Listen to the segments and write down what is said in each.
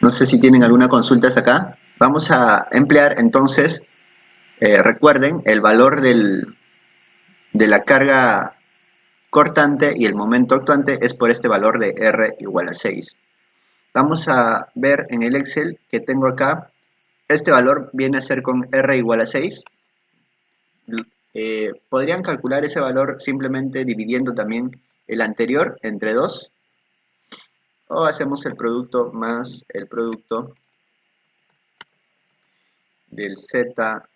No sé si tienen alguna consulta acá. Vamos a emplear entonces, recuerden, el valor de la carga cortante y el momento actuante es por este valor de R igual a 6. Vamos a ver en el Excel que tengo acá, este valor viene a ser con R igual a 6. Podrían calcular ese valor simplemente dividiendo también el anterior entre 2, o hacemos el producto más el producto del ZUS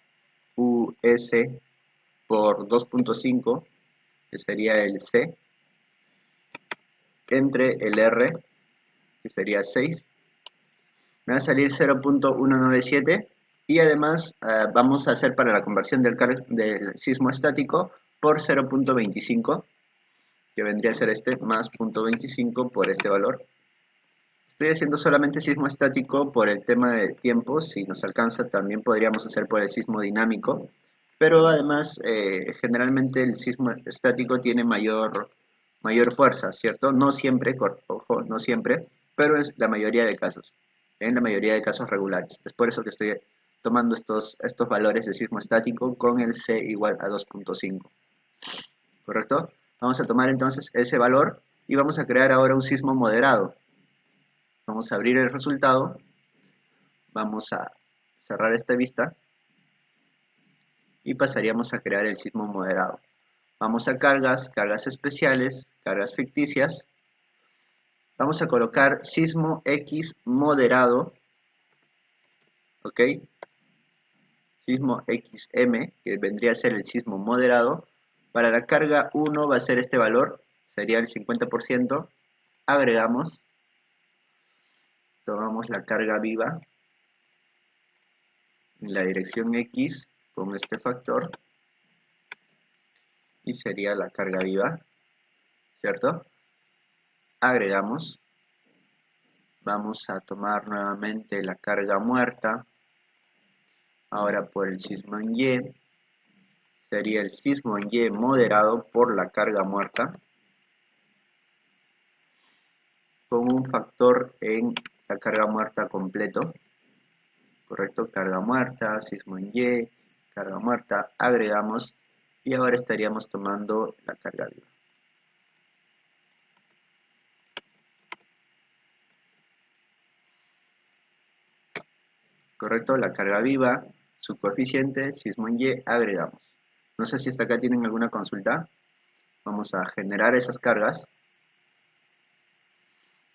por 2.5, que sería el C, entre el R, que sería 6. Me va a salir 0.197, y además vamos a hacer para la conversión del sismo estático por 0.25, que vendría a ser este más 0.25 por este valor. Estoy haciendo solamente sismo estático por el tema de tiempo. Si nos alcanza también podríamos hacer por el sismo dinámico, pero además generalmente el sismo estático tiene mayor fuerza, ¿cierto? No siempre, ojo, no siempre, pero es la mayoría de casos, en la mayoría de casos regulares. Es por eso que estoy tomando estos valores de sismo estático con el C igual a 2.5, ¿correcto? Vamos a tomar entonces ese valor y vamos a crear ahora un sismo moderado. Vamos a abrir el resultado, vamos a cerrar esta vista y pasaríamos a crear el sismo moderado. Vamos a cargas, cargas especiales, cargas ficticias. Vamos a colocar sismo X moderado, ¿ok? Sismo XM, que vendría a ser el sismo moderado. Para la carga 1 va a ser este valor, sería el 50%. Agregamos, tomamos la carga viva en la dirección X con este factor y sería la carga viva, ¿cierto? Agregamos, vamos a tomar nuevamente la carga muerta, ahora por el sismo en Y, sería el sismo en Y moderado por la carga muerta, con un factor en la carga muerta completo, correcto, carga muerta, sismo en Y, carga muerta, agregamos y ahora estaríamos tomando la carga viva. Correcto, la carga viva, su coeficiente, sismo en Y, agregamos. No sé si hasta acá tienen alguna consulta. Vamos a generar esas cargas.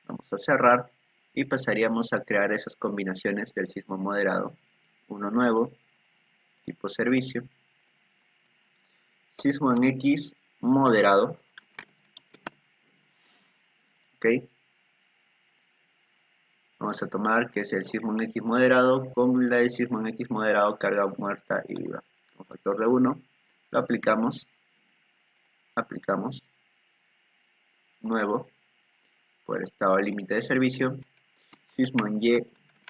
Vamos a cerrar y pasaríamos a crear esas combinaciones del sismo moderado. Uno nuevo, tipo servicio. Sismo en X moderado. Ok. Vamos a tomar que es el sismo en X moderado con la del sismo en X moderado, carga muerta y viva. Con factor de 1, lo aplicamos. Aplicamos. Nuevo, por estado límite de servicio. Sismo en Y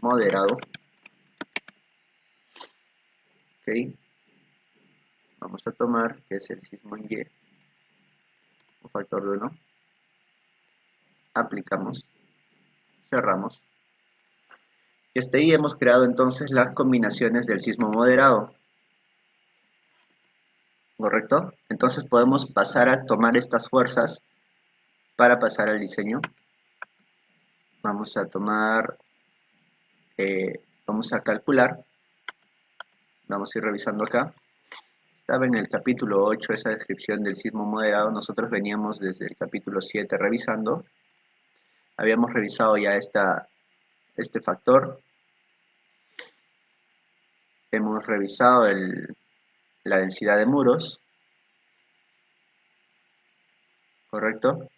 moderado. Ok. Vamos a tomar que es el sismo en Y, un factor de 1. Aplicamos. Cerramos. Y hasta ahí hemos creado entonces las combinaciones del sismo moderado. ¿Correcto? Entonces podemos pasar a tomar estas fuerzas para pasar al diseño. Vamos a tomar, vamos a calcular. Vamos a ir revisando acá. Estaba en el capítulo 8 esa descripción del sismo moderado. Nosotros veníamos desde el capítulo 7 revisando. Habíamos revisado ya este factor. Hemos revisado la densidad de muros. ¿Correcto?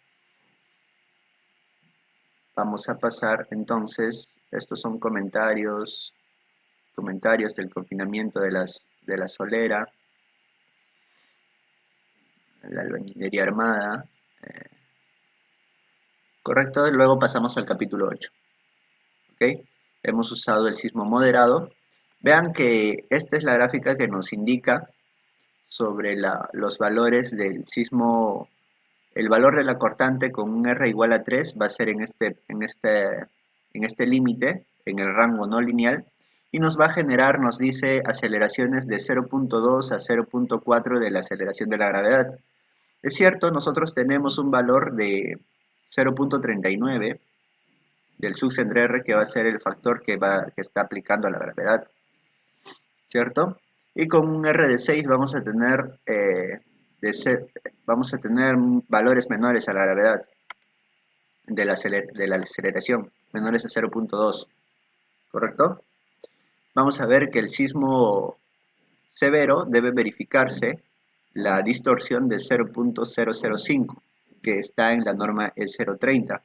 Vamos a pasar entonces, estos son comentarios del confinamiento de la solera, la albañilería armada, correcto, luego pasamos al capítulo 8. ¿Ok? Hemos usado el sismo moderado. Vean que esta es la gráfica que nos indica sobre los valores del sismo. El valor de la cortante con un R igual a 3 va a ser en este límite, en el rango no lineal y nos va a generar, nos dice, aceleraciones de 0.2 a 0.4 de la aceleración de la gravedad. Es cierto, nosotros tenemos un valor de 0.39 del Sux entre R, que va a ser el factor que está aplicando a la gravedad, ¿cierto? Y con un R de 6 vamos a tener, valores menores a la gravedad de la aceleración, menores a 0.2, ¿correcto? Vamos a ver que el sismo severo debe verificarse la distorsión de 0.005, que está en la norma E030,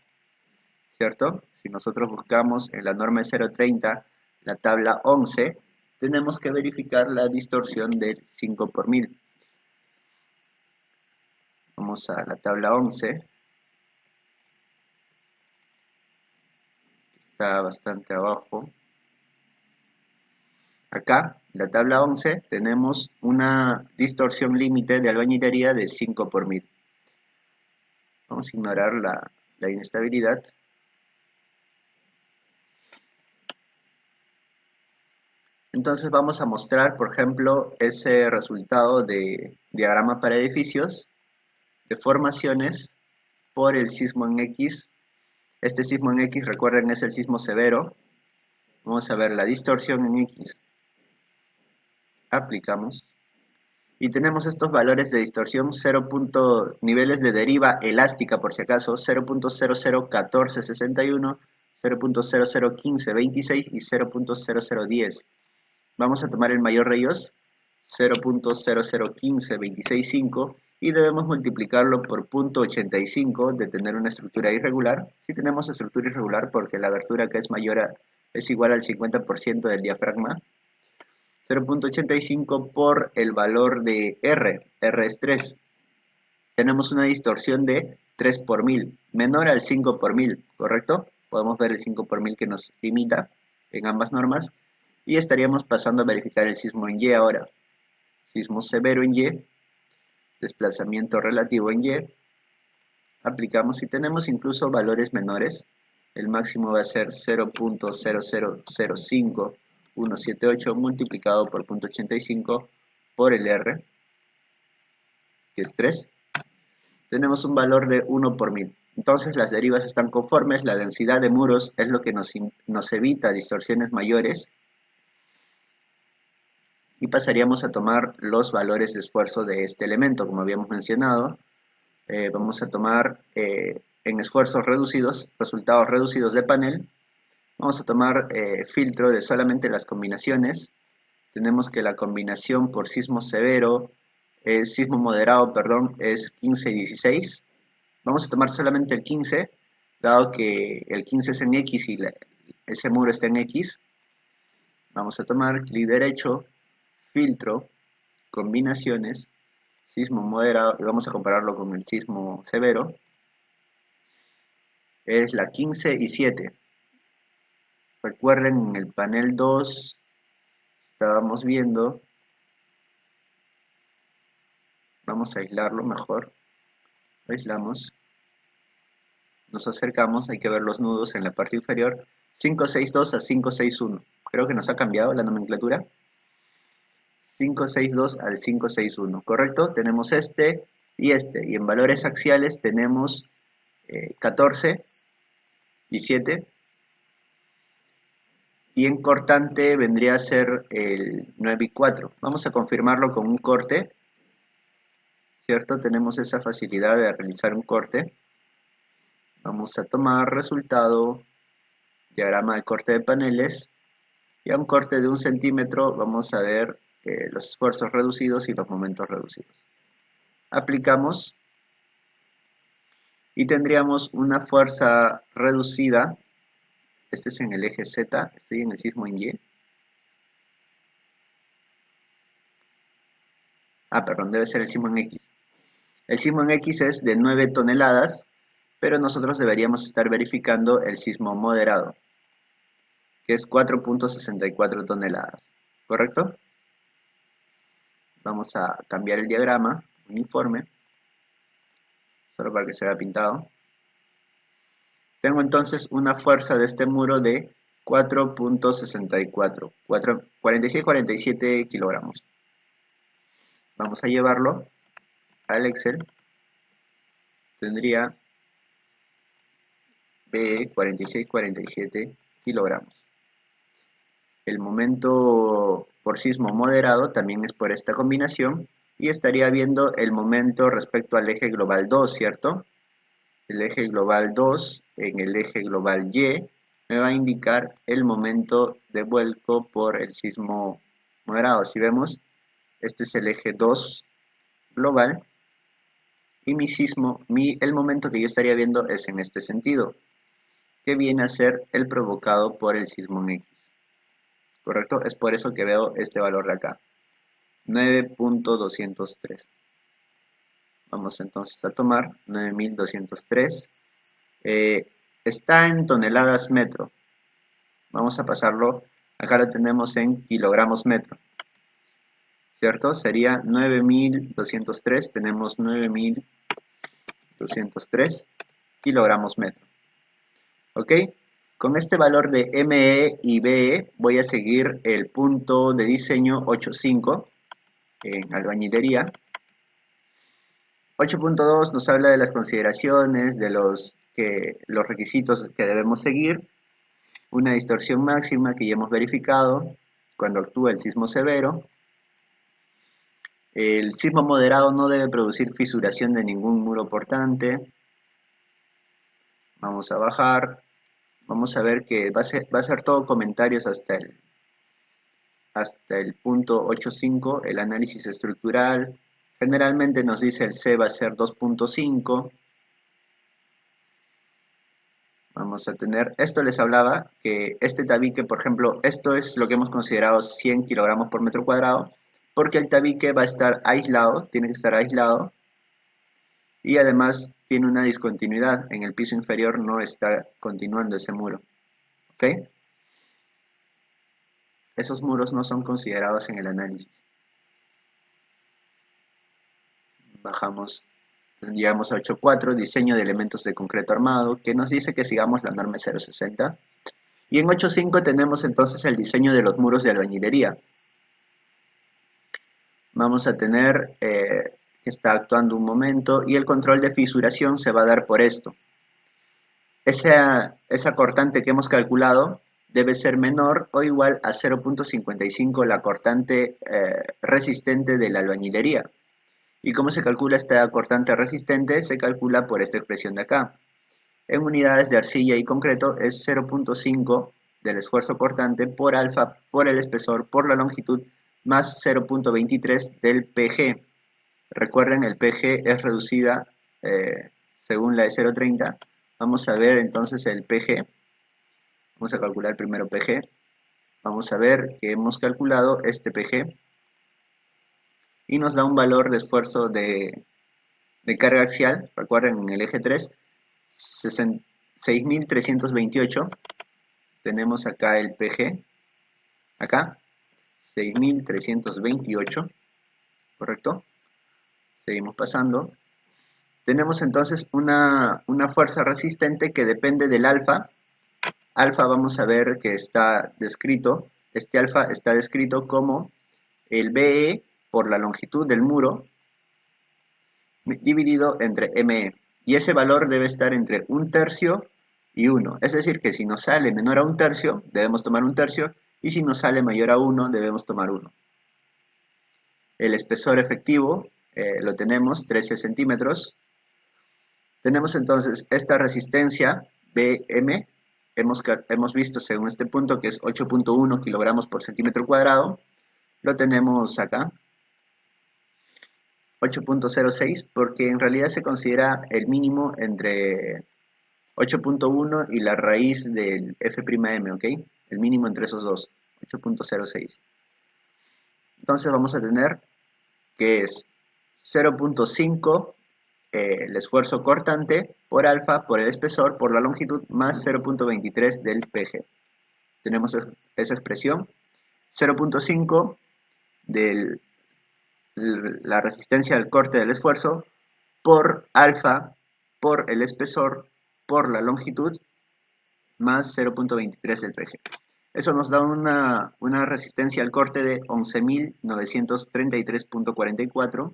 ¿cierto? Si nosotros buscamos en la norma E030 la tabla 11, tenemos que verificar la distorsión del 5 por 1000. Vamos a la tabla 11. Está bastante abajo. Acá, en la tabla 11, tenemos una distorsión límite de albañilería de 5 por 1000. Vamos a ignorar la inestabilidad. Entonces vamos a mostrar, por ejemplo, ese resultado de diagrama para edificios, de formaciones, por el sismo en X. Este sismo en X, recuerden, es el sismo severo. Vamos a ver la distorsión en X. Aplicamos. Y tenemos estos valores de distorsión, niveles de deriva elástica, por si acaso, 0.001461, 0.001526 y 0.0010. Vamos a tomar el mayor de ellos, 0.0015265, y debemos multiplicarlo por 0.85 de tener una estructura irregular. Si tenemos estructura irregular porque la abertura que es es igual al 50% del diafragma. 0.85 por el valor de R es 3. Tenemos una distorsión de 3 por 1000, menor al 5 por 1000, ¿correcto? Podemos ver el 5 por 1000 que nos limita en ambas normas. Y estaríamos pasando a verificar el sismo en Y ahora. Sismo severo en Y, desplazamiento relativo en Y. Aplicamos y tenemos incluso valores menores. El máximo va a ser 0.0005178 multiplicado por 0.85 por el R, que es 3. Tenemos un valor de 1 por 1000. Entonces las derivas están conformes, la densidad de muros es lo que nos evita distorsiones mayores. Y pasaríamos a tomar los valores de esfuerzo de este elemento, como habíamos mencionado. Vamos a tomar en esfuerzos reducidos, resultados reducidos de panel. Vamos a tomar filtro de solamente las combinaciones. Tenemos que la combinación por sismo moderado, perdón, es 15 y 16. Vamos a tomar solamente el 15, dado que el 15 es en X y ese muro está en X. Vamos a tomar clic derecho, filtro, combinaciones, sismo moderado, y vamos a compararlo con el sismo severo. Es la 15 y 7. Recuerden, en el panel 2 estábamos viendo, vamos a aislarlo mejor, lo aislamos, nos acercamos, hay que ver los nudos en la parte inferior, 562 a 561. Creo que nos ha cambiado la nomenclatura. 562 al 561, ¿correcto? Tenemos este, y en valores axiales tenemos 14 y 7, y en cortante vendría a ser el 9 y 4. Vamos a confirmarlo con un corte, ¿cierto? Tenemos esa facilidad de realizar un corte. Vamos a tomar resultado, diagrama de corte de paneles, y a un corte de 1 centímetro vamos a ver los esfuerzos reducidos y los momentos reducidos. Aplicamos y tendríamos una fuerza reducida. Este es en el eje Z, estoy en el sismo en Y. Perdón, debe ser el sismo en X. El sismo en X es de 9 toneladas, pero nosotros deberíamos estar verificando el sismo moderado, que es 4.64 toneladas, ¿correcto? Vamos a cambiar el diagrama uniforme, solo para que se vea pintado. Tengo entonces una fuerza de este muro de 4.64, 46,47 kilogramos. Vamos a llevarlo al Excel. Tendría BE 46,47 kilogramos. El momento por sismo moderado también es por esta combinación y estaría viendo el momento respecto al eje global 2, ¿cierto? El eje global 2 en el eje global Y me va a indicar el momento de vuelco por el sismo moderado. Si vemos, este es el eje 2 global y el momento que yo estaría viendo es en este sentido, que viene a ser el provocado por el sismo en X. ¿Correcto? Es por eso que veo este valor de acá, 9.203. Vamos entonces a tomar 9.203. Está en toneladas metro. Vamos a pasarlo, acá lo tenemos en kilogramos metro, ¿cierto? Sería 9.203, tenemos 9.203 kilogramos metro. ¿Ok? Con este valor de ME y BE voy a seguir el punto de diseño 8.5 en albañilería. 8.2 nos habla de las consideraciones, de los requisitos que debemos seguir. Una distorsión máxima que ya hemos verificado cuando actúa el sismo severo. El sismo moderado no debe producir fisuración de ningún muro portante. Vamos a bajar. Vamos a ver que va a ser todo comentarios hasta el punto 8.5, el análisis estructural. Generalmente nos dice el C va a ser 2.5. Vamos a tener, esto les hablaba, que este tabique, por ejemplo, esto es lo que hemos considerado 100 kilogramos por metro cuadrado, porque el tabique va a estar aislado, tiene que estar aislado, y además tiene una discontinuidad, en el piso inferior no está continuando ese muro, ¿ok? Esos muros no son considerados en el análisis. Bajamos, llegamos a 8.4, diseño de elementos de concreto armado, que nos dice que sigamos la norma 060. Y en 8.5 tenemos entonces el diseño de los muros de albañilería. Vamos a tener que está actuando un momento y el control de fisuración se va a dar por esto. Esa cortante que hemos calculado debe ser menor o igual a 0.55 la cortante resistente de la albañilería. ¿Y cómo se calcula esta cortante resistente? Se calcula por esta expresión de acá. En unidades de arcilla y concreto es 0.5 del esfuerzo cortante por alfa, por el espesor, por la longitud, más 0.23 del PG. Recuerden, el PG es reducida según la de 0.30. Vamos a ver entonces el PG. Vamos a calcular primero PG. Vamos a ver que hemos calculado este PG. Y nos da un valor de esfuerzo de carga axial. Recuerden, en el eje 3, 6.328. Tenemos acá el PG. Acá, 6.328. ¿Correcto? Seguimos pasando. Tenemos entonces una fuerza resistente que depende del alfa. Alfa vamos a ver que está descrito. Este alfa está descrito como el BE por la longitud del muro dividido entre ME. Y ese valor debe estar entre 1/3 y 1. Es decir, que si nos sale menor a 1/3, debemos tomar 1/3. Y si nos sale mayor a 1, debemos tomar 1. El espesor efectivo lo tenemos, 13 centímetros. Tenemos entonces esta resistencia BM. Hemos visto según este punto que es 8.1 kilogramos por centímetro cuadrado. Lo tenemos acá. 8.06 porque en realidad se considera el mínimo entre 8.1 y la raíz del F'M, ¿ok? El mínimo entre esos dos, 8.06. Entonces vamos a tener que es 0.5 el esfuerzo cortante por alfa, por el espesor, por la longitud, más 0.23 del PG. Tenemos esa expresión. 0.5 de la resistencia al corte del esfuerzo por alfa, por el espesor, por la longitud, más 0.23 del PG. Eso nos da una resistencia al corte de 11.933.44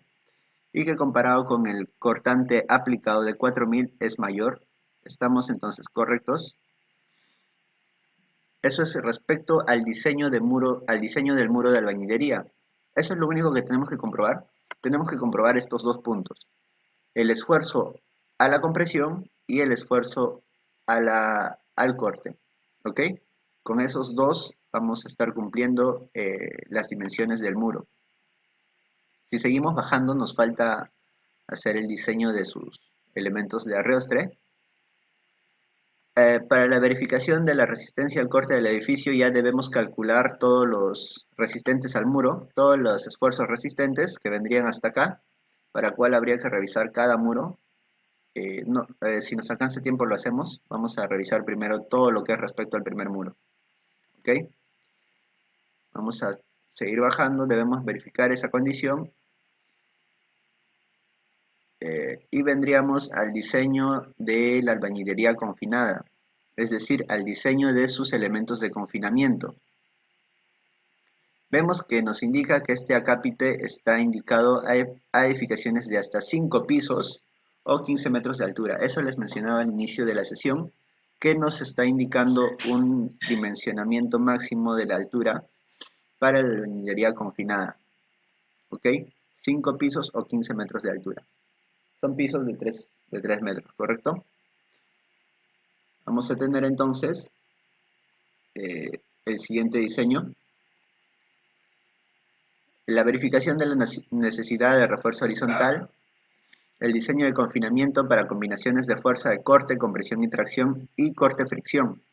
y que comparado con el cortante aplicado de 4.000 es mayor. Estamos entonces correctos. Eso es respecto al diseño del muro de albañilería. Eso es lo único que tenemos que comprobar. Tenemos que comprobar estos dos puntos: el esfuerzo a la compresión y el esfuerzo al corte. ¿Ok? Con esos dos vamos a estar cumpliendo las dimensiones del muro. Si seguimos bajando, nos falta hacer el diseño de sus elementos de arrastre. Para la verificación de la resistencia al corte del edificio ya debemos calcular todos los resistentes al muro, todos los esfuerzos resistentes que vendrían hasta acá, para cual habría que revisar cada muro. Si nos alcanza tiempo lo hacemos. Vamos a revisar primero todo lo que es respecto al primer muro. ¿Ok? Vamos a seguir bajando, debemos verificar esa condición. Y vendríamos al diseño de la albañilería confinada, es decir, al diseño de sus elementos de confinamiento. Vemos que nos indica que este acápite está indicado a edificaciones de hasta 5 pisos o 15 metros de altura. Eso les mencionaba al inicio de la sesión, que nos está indicando un dimensionamiento máximo de la altura para la albañilería confinada. ¿Ok? 5 pisos o 15 metros de altura. Son pisos de 3 metros, ¿correcto? Vamos a tener entonces el siguiente diseño. La verificación de la necesidad de refuerzo horizontal. El diseño de confinamiento para combinaciones de fuerza de corte, compresión y tracción y corte-fricción.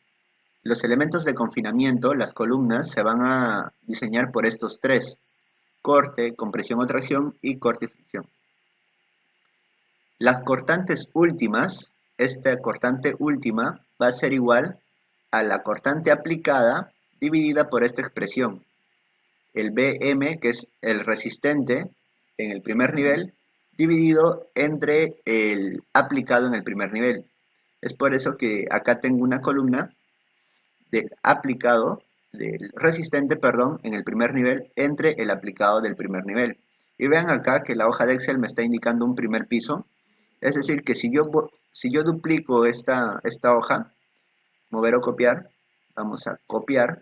Los elementos de confinamiento, las columnas, se van a diseñar por estos tres: corte, compresión o tracción y corte y fricción. Las cortantes últimas, esta cortante última va a ser igual a la cortante aplicada dividida por esta expresión. El BM, que es el resistente en el primer nivel, dividido entre el aplicado en el primer nivel. Es por eso que acá tengo una columna del aplicado, del resistente, perdón, en el primer nivel entre el aplicado del primer nivel. Y vean acá que la hoja de Excel me está indicando un primer piso. Es decir, que si yo duplico esta hoja, mover o copiar, vamos a copiar,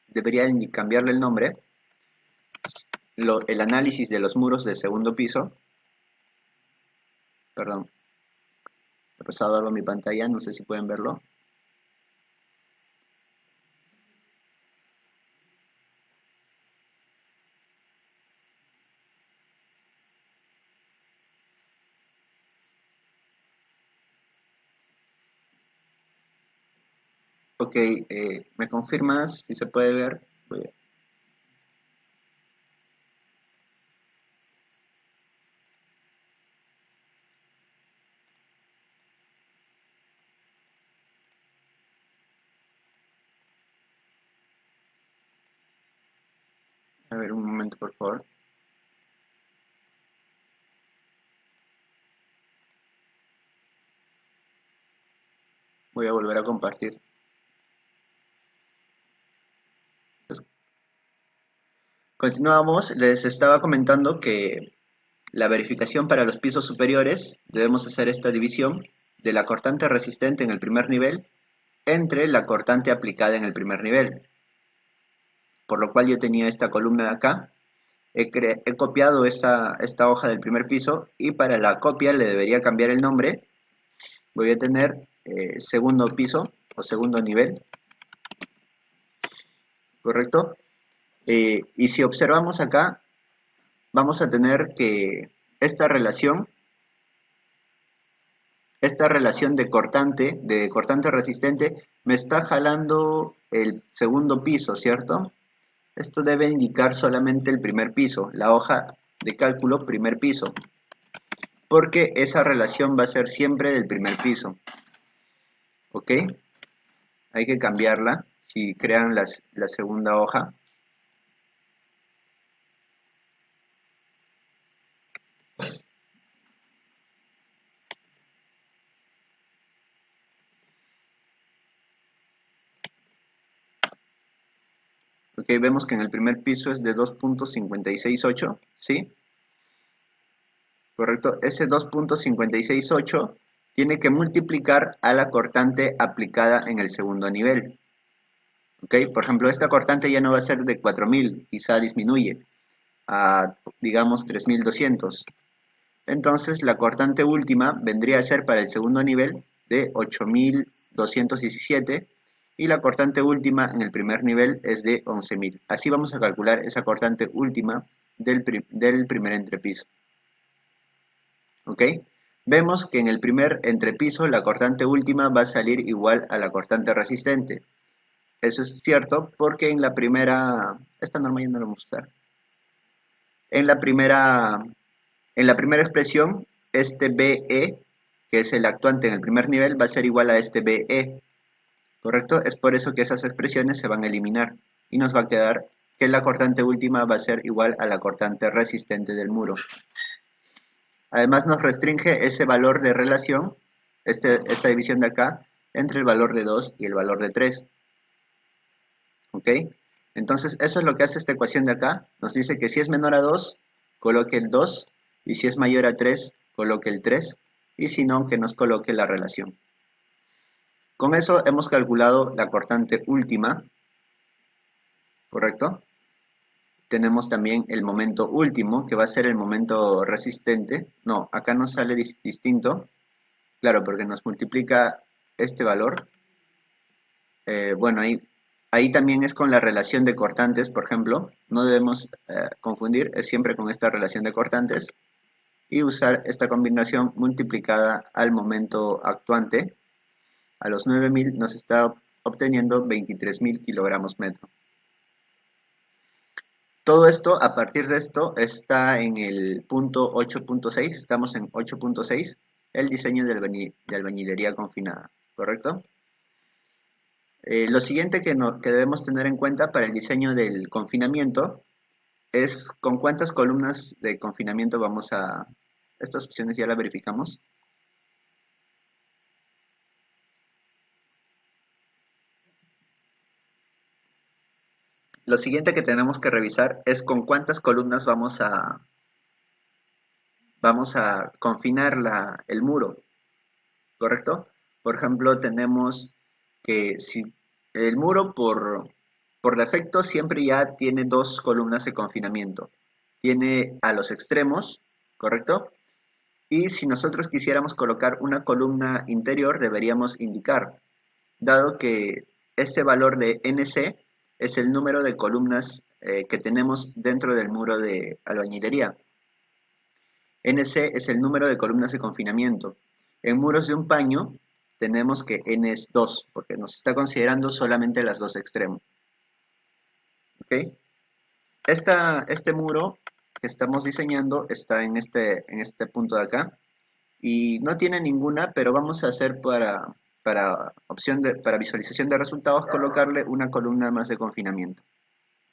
debería cambiarle el nombre, el análisis de los muros del segundo piso, perdón, he pasado algo en mi pantalla, no sé si pueden verlo. Ok, ¿me confirmas si se puede ver? A ver, un momento, por favor. Voy a volver a compartir. Continuamos, les estaba comentando que la verificación para los pisos superiores debemos hacer esta división de la cortante resistente en el primer nivel entre la cortante aplicada en el primer nivel. Por lo cual yo tenía esta columna de acá, he copiado esta hoja del primer piso y para la copia le debería cambiar el nombre. Voy a tener segundo piso o segundo nivel, ¿correcto? Y si observamos acá, vamos a tener que esta relación de cortante resistente, me está jalando el segundo piso, ¿cierto? Esto debe indicar solamente el primer piso, la hoja de cálculo primer piso, porque esa relación va a ser siempre del primer piso. ¿Ok? Hay que cambiarla si crean la segunda hoja. Ok, vemos que en el primer piso es de 2.568, ¿sí? Correcto, ese 2.568 tiene que multiplicar a la cortante aplicada en el segundo nivel. Ok, por ejemplo, esta cortante ya no va a ser de 4000, quizá disminuye a, digamos, 3200. Entonces, la cortante última vendría a ser para el segundo nivel de 8217 y la cortante última en el primer nivel es de 11000. Así vamos a calcular esa cortante última del primer entrepiso. ¿Ok? Vemos que en el primer entrepiso la cortante última va a salir igual a la cortante resistente. Eso es cierto porque en la primera... Esta norma ya no la vamos a usar. En la primera expresión, este BE, que es el actuante en el primer nivel, va a ser igual a este BE. ¿Correcto? Es por eso que esas expresiones se van a eliminar y nos va a quedar que la cortante última va a ser igual a la cortante resistente del muro. Además nos restringe ese valor de relación, esta división de acá, entre el valor de 2 y el valor de 3. ¿Ok? Entonces eso es lo que hace esta ecuación de acá. Nos dice que si es menor a 2, coloque el 2, y si es mayor a 3, coloque el 3, y si no, que nos coloque la relación. Con eso hemos calculado la cortante última, ¿correcto? Tenemos también el momento último, que va a ser el momento resistente. No, acá nos sale distinto. Claro, porque nos multiplica este valor. Bueno, ahí también es con la relación de cortantes, por ejemplo. No debemos confundir, es siempre con esta relación de cortantes. Y usar esta combinación multiplicada al momento actuante. A los 9000 nos está obteniendo 23.000 kilogramos metro. Todo esto, a partir de esto, está en el punto 8.6, estamos en 8.6, el diseño de albañilería confinada, ¿correcto? Lo siguiente que debemos tener en cuenta para el diseño del confinamiento es con cuántas columnas de confinamiento vamos a... Estas opciones ya las verificamos. Lo siguiente que tenemos que revisar es con cuántas columnas vamos a confinar el muro, ¿correcto? Por ejemplo, tenemos que si el muro por defecto siempre ya tiene dos columnas de confinamiento. Tiene a los extremos, ¿correcto? Y si nosotros quisiéramos colocar una columna interior, deberíamos indicar, dado que este valor de NC es el número de columnas que tenemos dentro del muro de albañilería. NC es el número de columnas de confinamiento. En muros de un paño tenemos que N es 2, porque nos está considerando solamente las dos extremos. ¿Ok? Este muro que estamos diseñando está en este punto de acá y no tiene ninguna, pero vamos a hacer para visualización de resultados colocarle una columna más de confinamiento.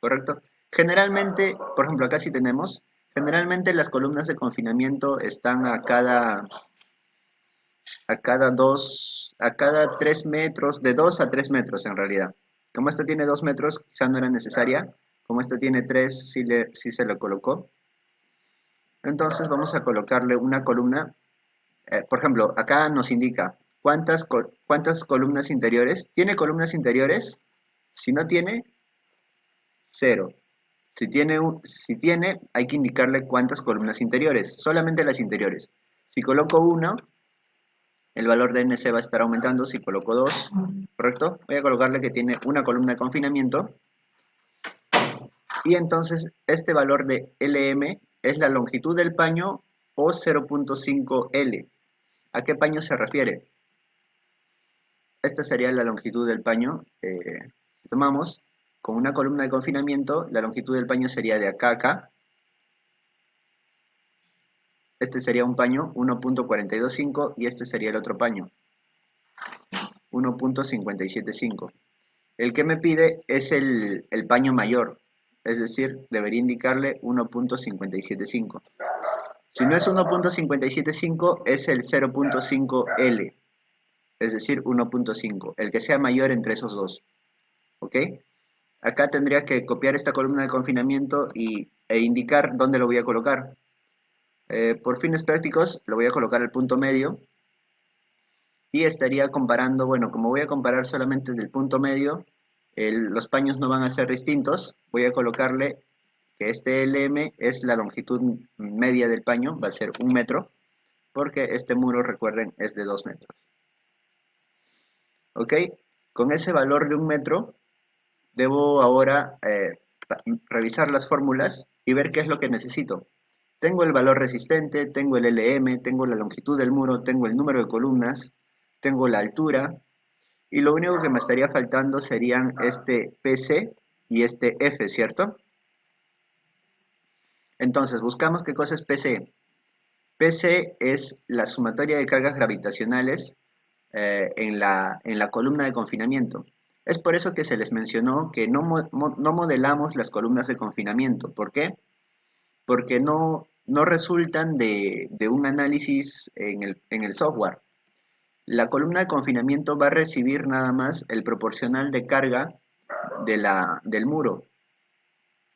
¿Correcto? Generalmente, por ejemplo, acá sí tenemos, generalmente las columnas de confinamiento están a cada 3 metros, de 2 a 3 metros en realidad. Como esta tiene 2 metros, quizá no era necesaria. Como esta tiene 3, sí se le colocó. Entonces vamos a colocarle una columna. Por ejemplo, acá nos indica cuántas columnas interiores. ¿Tiene columnas interiores? Si no tiene, 0. Si tiene, hay que indicarle cuántas columnas interiores. Solamente las interiores. Si coloco 1, el valor de NC va a estar aumentando. Si coloco 2, ¿correcto? Voy a colocarle que tiene una columna de confinamiento. Y entonces este valor de LM es la longitud del paño o 0.5 L. ¿A qué paño se refiere? Esta sería la longitud del paño. Si tomamos con una columna de confinamiento, la longitud del paño sería de acá a acá. Este sería un paño 1.425 y este sería el otro paño 1.575. El que me pide es el paño mayor, es decir, debería indicarle 1.575. Si no es 1.575 es el 0.5L, es decir, 1.5, el que sea mayor entre esos dos. ¿Ok? Acá tendría que copiar esta columna de confinamiento e indicar dónde lo voy a colocar. Por fines prácticos lo voy a colocar al punto medio y estaría comparando, bueno, como voy a comparar solamente del punto medio, los paños no van a ser distintos, voy a colocarle que este LM es la longitud media del paño, va a ser 1 metro, porque este muro, recuerden, es de 2 metros. ¿Ok? Con ese valor de 1 metro, debo ahora revisar las fórmulas y ver qué es lo que necesito. Tengo el valor resistente, tengo el LM, tengo la longitud del muro, tengo el número de columnas, tengo la altura, y lo único que me estaría faltando serían este PC y este F, ¿cierto? Entonces, buscamos qué cosa es PC. PC es la sumatoria de cargas gravitacionales en la columna de confinamiento. Es por eso que se les mencionó que no modelamos las columnas de confinamiento. ¿Por qué? Porque no resultan de un análisis en el software. La columna de confinamiento va a recibir nada más el proporcional de carga del muro,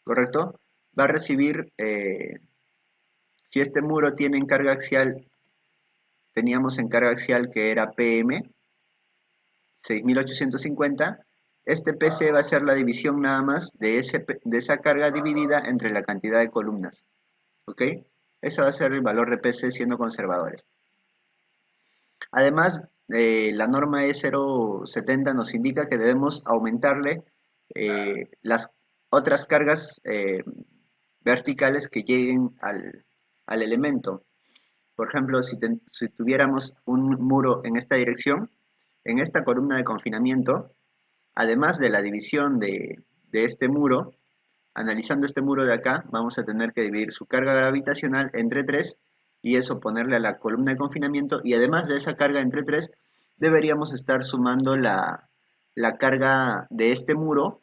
¿correcto? Va a recibir, si este muro tiene en carga axial, teníamos en carga axial que era PM, 6850, este PC va a ser la división nada más de esa carga dividida entre la cantidad de columnas, ¿ok? Ese va a ser el valor de PC siendo conservadores. Además, la norma E070 nos indica que debemos aumentarle las otras cargas verticales que lleguen al elemento. Por ejemplo, si tuviéramos un muro en esta dirección, en esta columna de confinamiento, además de la división de este muro, analizando este muro de acá, vamos a tener que dividir su carga gravitacional entre 3 y eso ponerle a la columna de confinamiento, y además de esa carga entre 3, deberíamos estar sumando la carga de este muro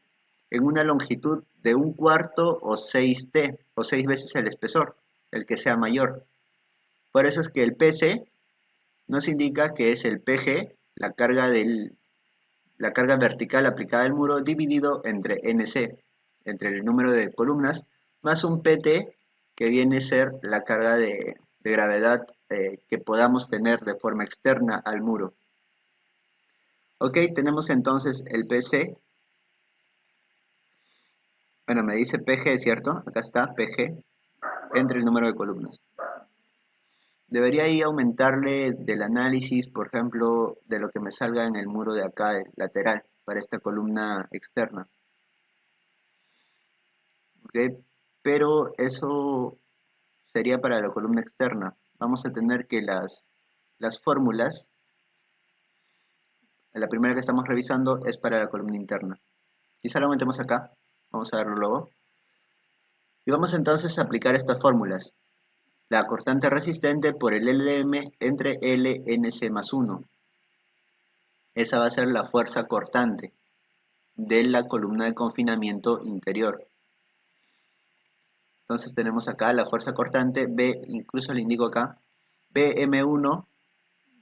en una longitud de 1/4 o 6T, o 6 veces el espesor, el que sea mayor. Por eso es que el PC nos indica que es el PG, la carga vertical aplicada al muro, dividido entre NC, entre el número de columnas, más un PT, que viene a ser la carga de gravedad que podamos tener de forma externa al muro. Ok, tenemos entonces el PC. Bueno, me dice PG, ¿cierto? Acá está PG, entre el número de columnas. Debería ahí aumentarle del análisis, por ejemplo, de lo que me salga en el muro de acá, el lateral, para esta columna externa. ¿Ok? Pero eso sería para la columna externa. Vamos a tener que las fórmulas, la primera que estamos revisando es para la columna interna. Quizá lo aumentemos acá, vamos a verlo luego. Y vamos entonces a aplicar estas fórmulas. La cortante resistente por el LM entre LNC más 1. Esa va a ser la fuerza cortante de la columna de confinamiento interior. Entonces tenemos acá la fuerza cortante, B, incluso le indico acá, BM1,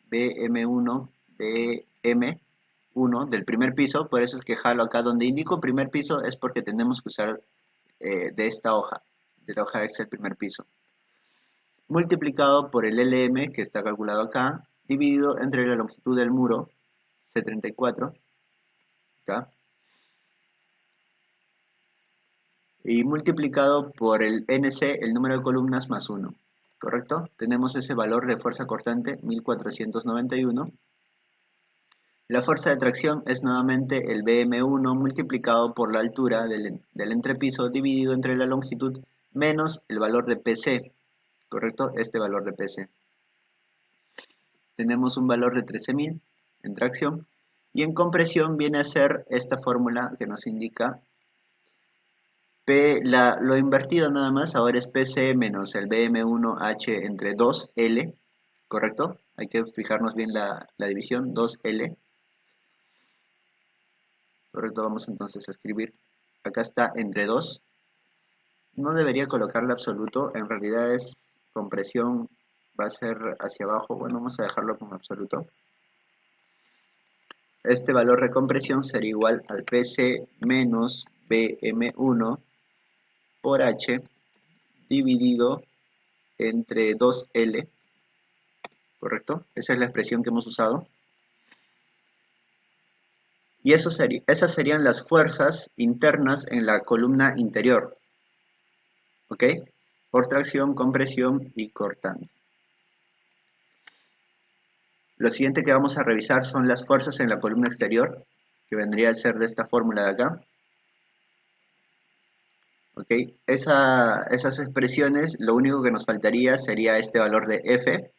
BM1, BM1 del primer piso. Por eso es que jalo acá donde indico primer piso, es porque tenemos que usar de esta hoja, de la hoja Excel primer piso, multiplicado por el LM, que está calculado acá, dividido entre la longitud del muro, C34, acá, y multiplicado por el NC, el número de columnas, más 1. ¿Correcto? Tenemos ese valor de fuerza cortante, 1491. La fuerza de tracción es nuevamente el BM1 multiplicado por la altura del entrepiso dividido entre la longitud menos el valor de PC. ¿Correcto? Este valor de PC. Tenemos un valor de 13.000 en tracción. Y en compresión viene a ser esta fórmula que nos indica lo invertido nada más, ahora es PC menos el BM1H entre 2L, ¿correcto? Hay que fijarnos bien la división, 2L. Correcto, vamos entonces a escribir. Acá está entre 2. No debería colocarle absoluto, en realidad es compresión, va a ser hacia abajo. Bueno, vamos a dejarlo como absoluto. Este valor de compresión sería igual al PC menos BM1 por H dividido entre 2L, ¿correcto? Esa es la expresión que hemos usado. Y esas serían las fuerzas internas en la columna interior, ¿ok? Por tracción, compresión y cortante. Lo siguiente que vamos a revisar son las fuerzas en la columna exterior, que vendría a ser de esta fórmula de acá. ¿Ok? Esas expresiones, lo único que nos faltaría sería este valor de F,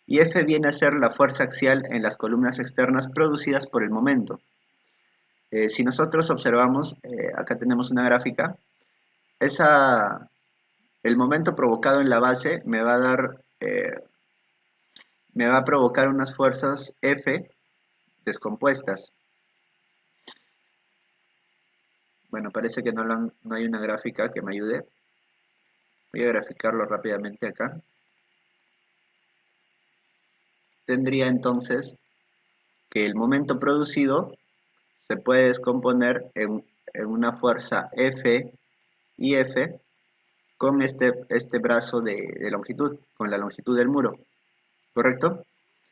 y F viene a ser la fuerza axial en las columnas externas producidas por el momento. Si nosotros observamos, acá tenemos una gráfica, el momento provocado en la base me va a provocar unas fuerzas F descompuestas. Bueno, parece que no hay una gráfica que me ayude. Voy a graficarlo rápidamente acá. Tendría entonces que el momento producido se puede descomponer en una fuerza F y F con este brazo de longitud, con la longitud del muro, ¿correcto?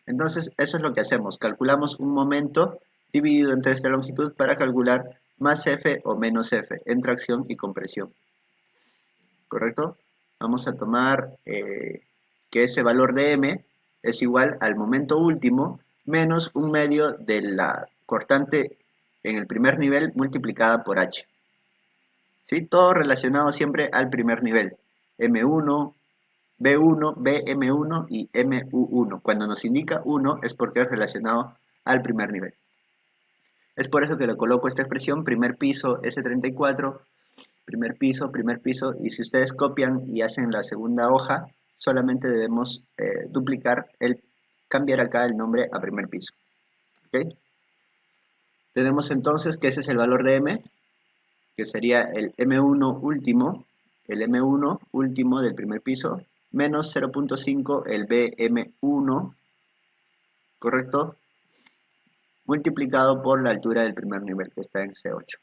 Entonces eso es lo que hacemos, calculamos un momento dividido entre esta longitud para calcular más F o menos F en tracción y compresión, ¿correcto? Vamos a tomar que ese valor de M es igual al momento último menos un medio de la cortante en el primer nivel multiplicada por H. ¿Sí? Todo relacionado siempre al primer nivel. M1, B1, BM1 y MU1. Cuando nos indica 1 es porque es relacionado al primer nivel. Es por eso que le coloco esta expresión, primer piso S34, primer piso, y si ustedes copian y hacen la segunda hoja, solamente debemos cambiar acá el nombre a primer piso. ¿Okay? Tenemos entonces que ese es el valor de M, que sería el M1 último, del primer piso, menos 0.5 el BM1, ¿correcto? Multiplicado por la altura del primer nivel, que está en C8.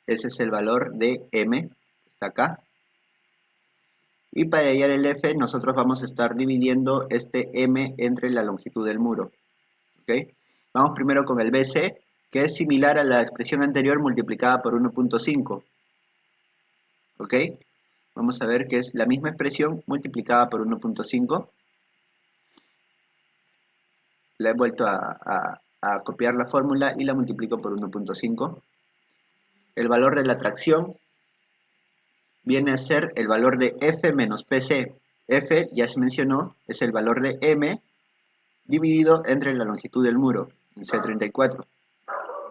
Ese es el valor de M, que está acá. Y para hallar el F, nosotros vamos a estar dividiendo este M entre la longitud del muro. ¿Okay? Vamos primero con el BC, que es similar a la expresión anterior multiplicada por 1.5. ¿Ok? Vamos a ver que es la misma expresión multiplicada por 1.5. La he vuelto a copiar la fórmula y la multiplico por 1.5. El valor de la tracción viene a ser el valor de F menos PC. F, ya se mencionó, es el valor de M dividido entre la longitud del muro, en C34,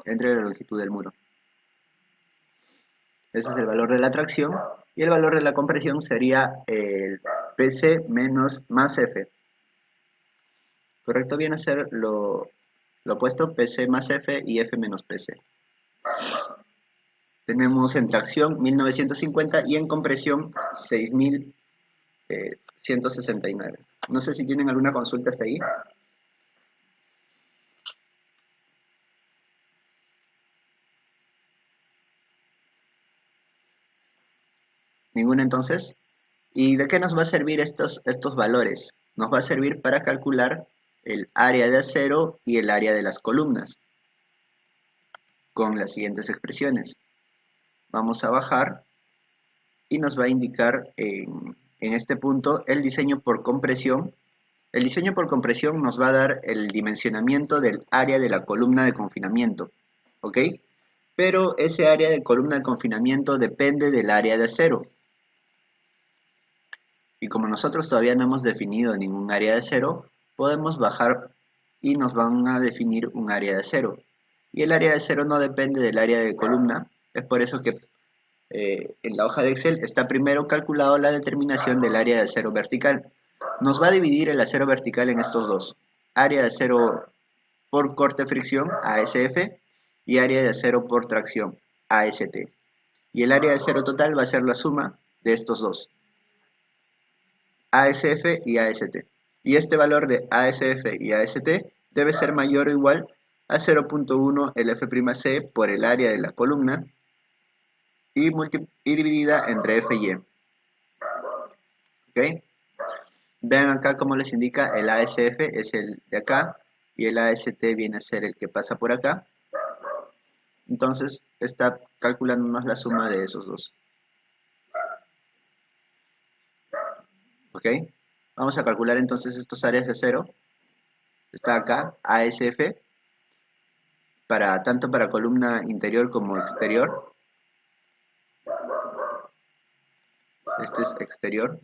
entre la longitud del muro. Ese es el valor de la tracción, y el valor de la compresión sería el PC menos más F. Correcto, viene a ser lo opuesto, PC más F y F menos PC. Tenemos en tracción 1950 y en compresión 6169. No sé si tienen alguna consulta hasta ahí. ¿Ninguna entonces? ¿Y de qué nos va a servir estos valores? Nos va a servir para calcular el área de acero y el área de las columnas con las siguientes expresiones. Vamos a bajar y nos va a indicar en este punto el diseño por compresión. El diseño por compresión nos va a dar el dimensionamiento del área de la columna de confinamiento, ¿ok? Pero ese área de columna de confinamiento depende del área de acero. Y como nosotros todavía no hemos definido ningún área de acero, podemos bajar y nos van a definir un área de acero. Y el área de acero no depende del área de columna, es por eso que en la hoja de Excel está primero calculado la determinación del área de acero vertical. Nos va a dividir el acero vertical en estos dos: área de acero por corte fricción, ASF, y área de acero por tracción, AST. Y el área de acero total va a ser la suma de estos dos, ASF y AST. Y este valor de ASF y AST debe ser mayor o igual a 0.1 el F'C por el área de la columna y dividida entre F y Y. ¿Ok? Vean acá cómo les indica el ASF es el de acá y el AST viene a ser el que pasa por acá. Entonces está calculándonos la suma de esos dos. ¿Ok? Vamos a calcular entonces estos áreas de 0. Está acá ASF tanto para columna interior como exterior. Este es exterior.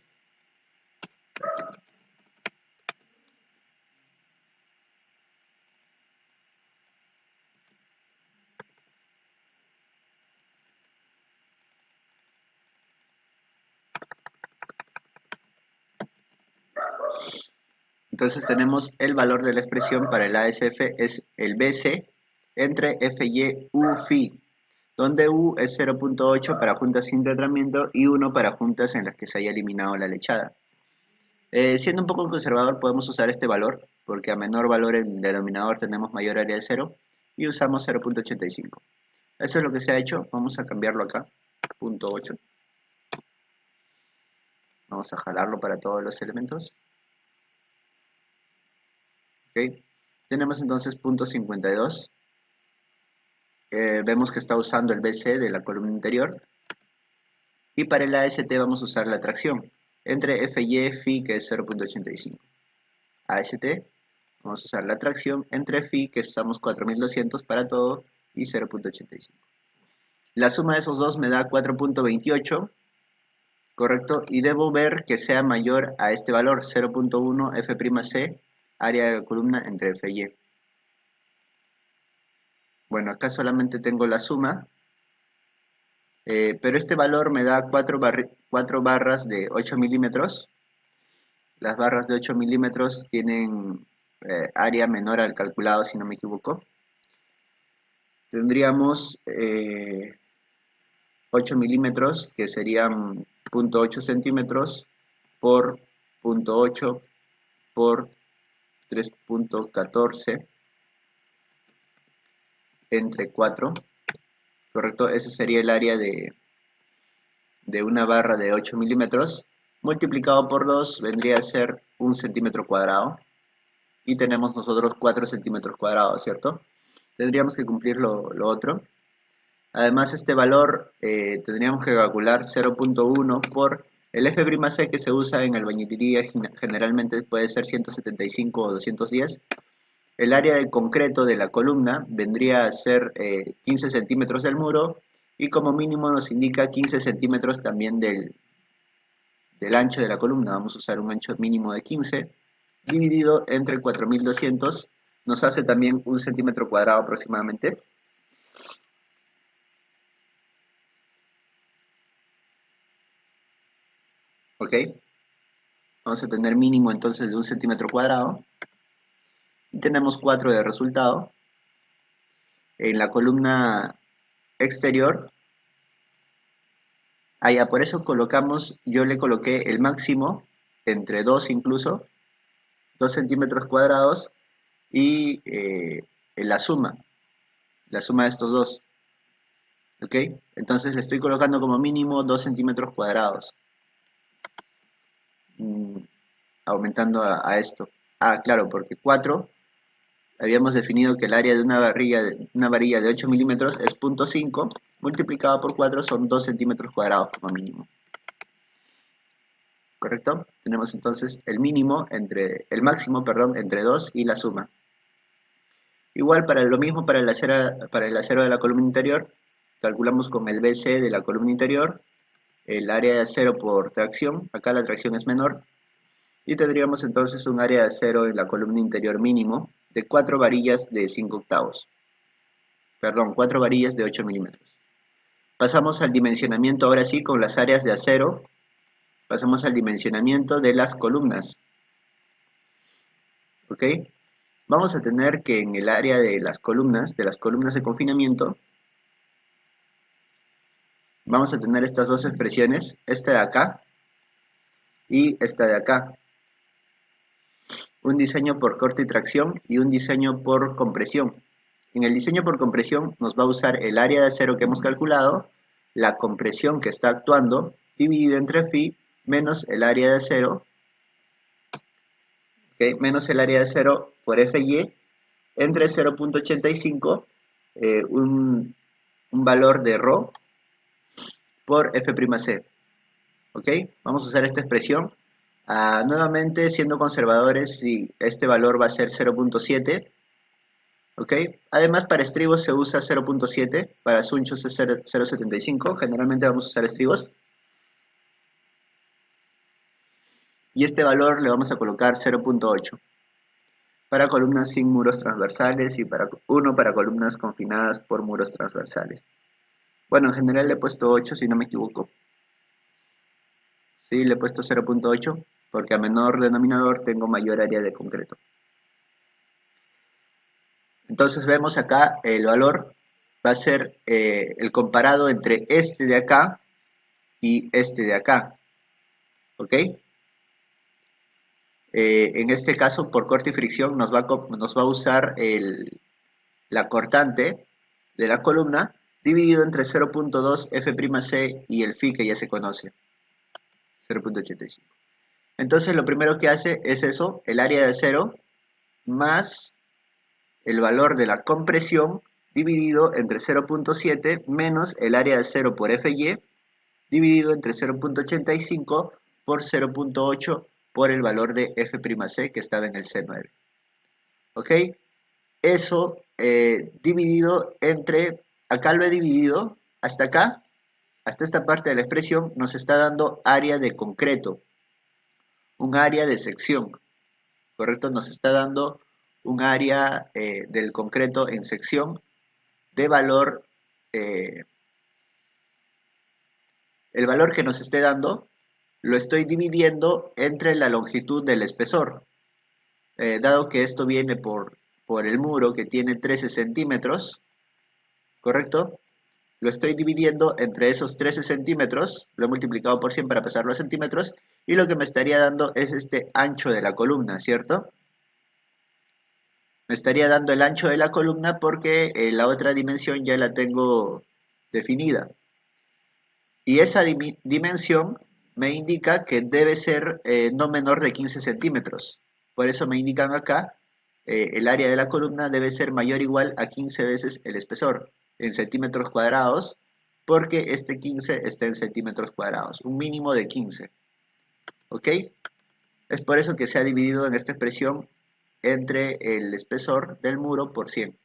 Entonces tenemos el valor de la expresión para el ASF es el BC entre FY UFI, donde U es 0.8 para juntas sin tratamiento y 1 para juntas en las que se haya eliminado la lechada. Siendo un poco conservador podemos usar este valor, porque a menor valor en denominador tenemos mayor área de 0 y usamos 0.85. Eso es lo que se ha hecho, vamos a cambiarlo acá, 0.8. Vamos a jalarlo para todos los elementos. ¿Okay? Tenemos entonces 0.52. Vemos que está usando el BC de la columna interior. Y para el AST vamos a usar la tracción entre FY Phi, que es 0.85. AST, vamos a usar la tracción entre Phi, que usamos 4200 para todo, y 0.85. La suma de esos dos me da 4.28, correcto, y debo ver que sea mayor a este valor, 0.1 F'C, área de columna entre FY. Bueno, acá solamente tengo la suma, pero este valor me da 4 barras de 8 milímetros. Las barras de 8 milímetros tienen área menor al calculado, si no me equivoco. Tendríamos 8 milímetros, que serían 0.8 centímetros por 0.8 por 3.14 entre 4. Correcto, ese sería el área de una barra de 8 milímetros. Multiplicado por 2 vendría a ser 1 centímetro cuadrado. Y tenemos nosotros 4 centímetros cuadrados, ¿cierto? Tendríamos que cumplir lo otro. Además, este valor tendríamos que calcular 0.1 por el F'C que se usa en albañilería, generalmente puede ser 175 o 210. El área de concreto de la columna vendría a ser 15 centímetros del muro y como mínimo nos indica 15 centímetros también del ancho de la columna. Vamos a usar un ancho mínimo de 15 dividido entre 4200 nos hace también 1 centímetro cuadrado aproximadamente. Ok, vamos a tener mínimo entonces de 1 centímetro cuadrado y tenemos 4 de resultado. En la columna exterior, allá por eso yo le coloqué el máximo entre 2 incluso, 2 centímetros cuadrados y la suma de estos dos. ¿Ok? Entonces le estoy colocando como mínimo 2 centímetros cuadrados. Aumentando a esto. Ah, claro, porque 4, habíamos definido que el área de una varilla de 8 milímetros es 0.5, multiplicado por 4 son 2 centímetros cuadrados como mínimo. ¿Correcto? Tenemos entonces el máximo, entre 2 y la suma. Igual para lo mismo para el acero de la columna interior, calculamos con el BC de la columna interior, el área de acero por tracción, acá la tracción es menor, y tendríamos entonces un área de acero en la columna interior mínimo de 4 varillas de 5 octavos. Perdón, 4 varillas de 8 milímetros. Pasamos al dimensionamiento ahora sí con las áreas de acero. Pasamos al dimensionamiento de las columnas. ¿Ok? Vamos a tener que en el área de las columnas de confinamiento, vamos a tener estas dos expresiones, esta de acá y esta de acá. Un diseño por corte y tracción y un diseño por compresión. En el diseño por compresión nos va a usar el área de acero que hemos calculado, la compresión que está actuando, dividido entre phi, menos el área de acero, ¿okay? Menos el área de acero por Fy, entre 0.85, un valor de ρ por F'C. ¿Ok? Vamos a usar esta expresión. Nuevamente, siendo conservadores, si este valor va a ser 0.7, ¿ok? Además, para estribos se usa 0.7, para sunchos es 0.75, generalmente vamos a usar estribos. Y este valor le vamos a colocar 0.8 para columnas sin muros transversales y para 1 para columnas confinadas por muros transversales. Bueno, en general le he puesto 8 si no me equivoco. Sí, le he puesto 0.8 porque a menor denominador tengo mayor área de concreto. Entonces vemos acá el valor va a ser el comparado entre este de acá y este de acá. ¿Ok? En este caso, por corte y fricción, nos va a usar la cortante de la columna dividido entre 0.2 F'C y el phi que ya se conoce, 0.85. Entonces lo primero que hace es eso, el área de acero más el valor de la compresión dividido entre 0.7 menos el área de acero por Fy dividido entre 0.85 por 0.8 por el valor de F'C que estaba en el C9. ¿Ok? Eso dividido entre, acá lo he dividido, hasta acá, hasta esta parte de la expresión, nos está dando área de concreto, un área de sección, ¿correcto? Nos está dando un área del concreto en sección de valor, el valor que nos esté dando, lo estoy dividiendo entre la longitud del espesor. Dado que esto viene por el muro que tiene 13 centímetros, ¿correcto? Lo estoy dividiendo entre esos 13 centímetros, lo he multiplicado por 100 para pasarlo a centímetros, y lo que me estaría dando es este ancho de la columna, ¿cierto? Me estaría dando el ancho de la columna porque la otra dimensión ya la tengo definida. Y esa dimensión me indica que debe ser no menor de 15 centímetros. Por eso me indican acá, el área de la columna debe ser mayor o igual a 15 veces el espesor, en centímetros cuadrados, porque este 15 está en centímetros cuadrados, un mínimo de 15. ¿Ok? Es por eso que se ha dividido en esta expresión entre el espesor del muro por 100.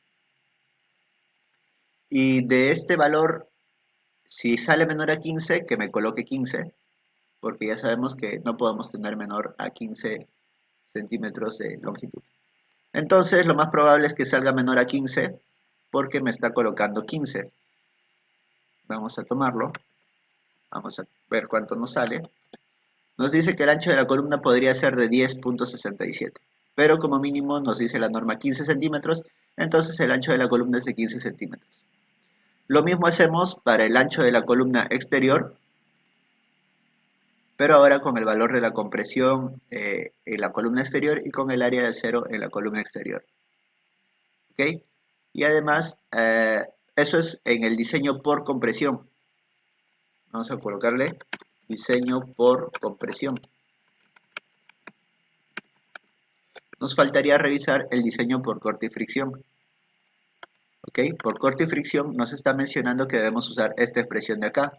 Y de este valor, si sale menor a 15, que me coloque 15, porque ya sabemos que no podemos tener menor a 15 centímetros de longitud. Entonces, lo más probable es que salga menor a 15, porque me está colocando 15. Vamos a tomarlo. Vamos a ver cuánto nos sale. Nos dice que el ancho de la columna podría ser de 10.67, pero como mínimo nos dice la norma 15 centímetros, entonces el ancho de la columna es de 15 centímetros. Lo mismo hacemos para el ancho de la columna exterior, pero ahora con el valor de la compresión en la columna exterior y con el área de acero en la columna exterior. ¿Ok? Y además, eso es en el diseño por compresión. Vamos a colocarle diseño por compresión. Nos faltaría revisar el diseño por corte y fricción. ¿Ok? Por corte y fricción nos está mencionando que debemos usar esta expresión de acá.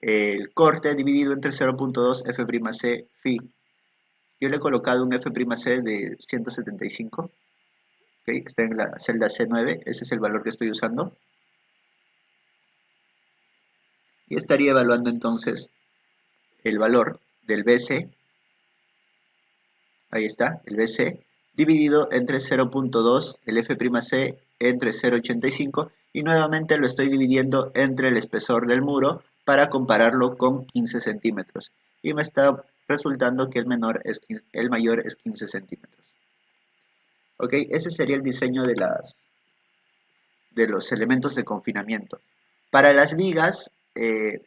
El corte dividido entre 0.2 F'C phi. Yo le he colocado un F'C de 175. ¿Okay? Está en la celda C9. Ese es el valor que estoy usando. Y estaría evaluando entonces el valor del BC. Ahí está, el BC. Dividido entre 0.2, el F'C entre 0.85. Y nuevamente lo estoy dividiendo entre el espesor del muro para compararlo con 15 centímetros. Y me está resultando que el mayor es 15 centímetros. Ok, ese sería el diseño de los elementos de confinamiento. Para las vigas, ya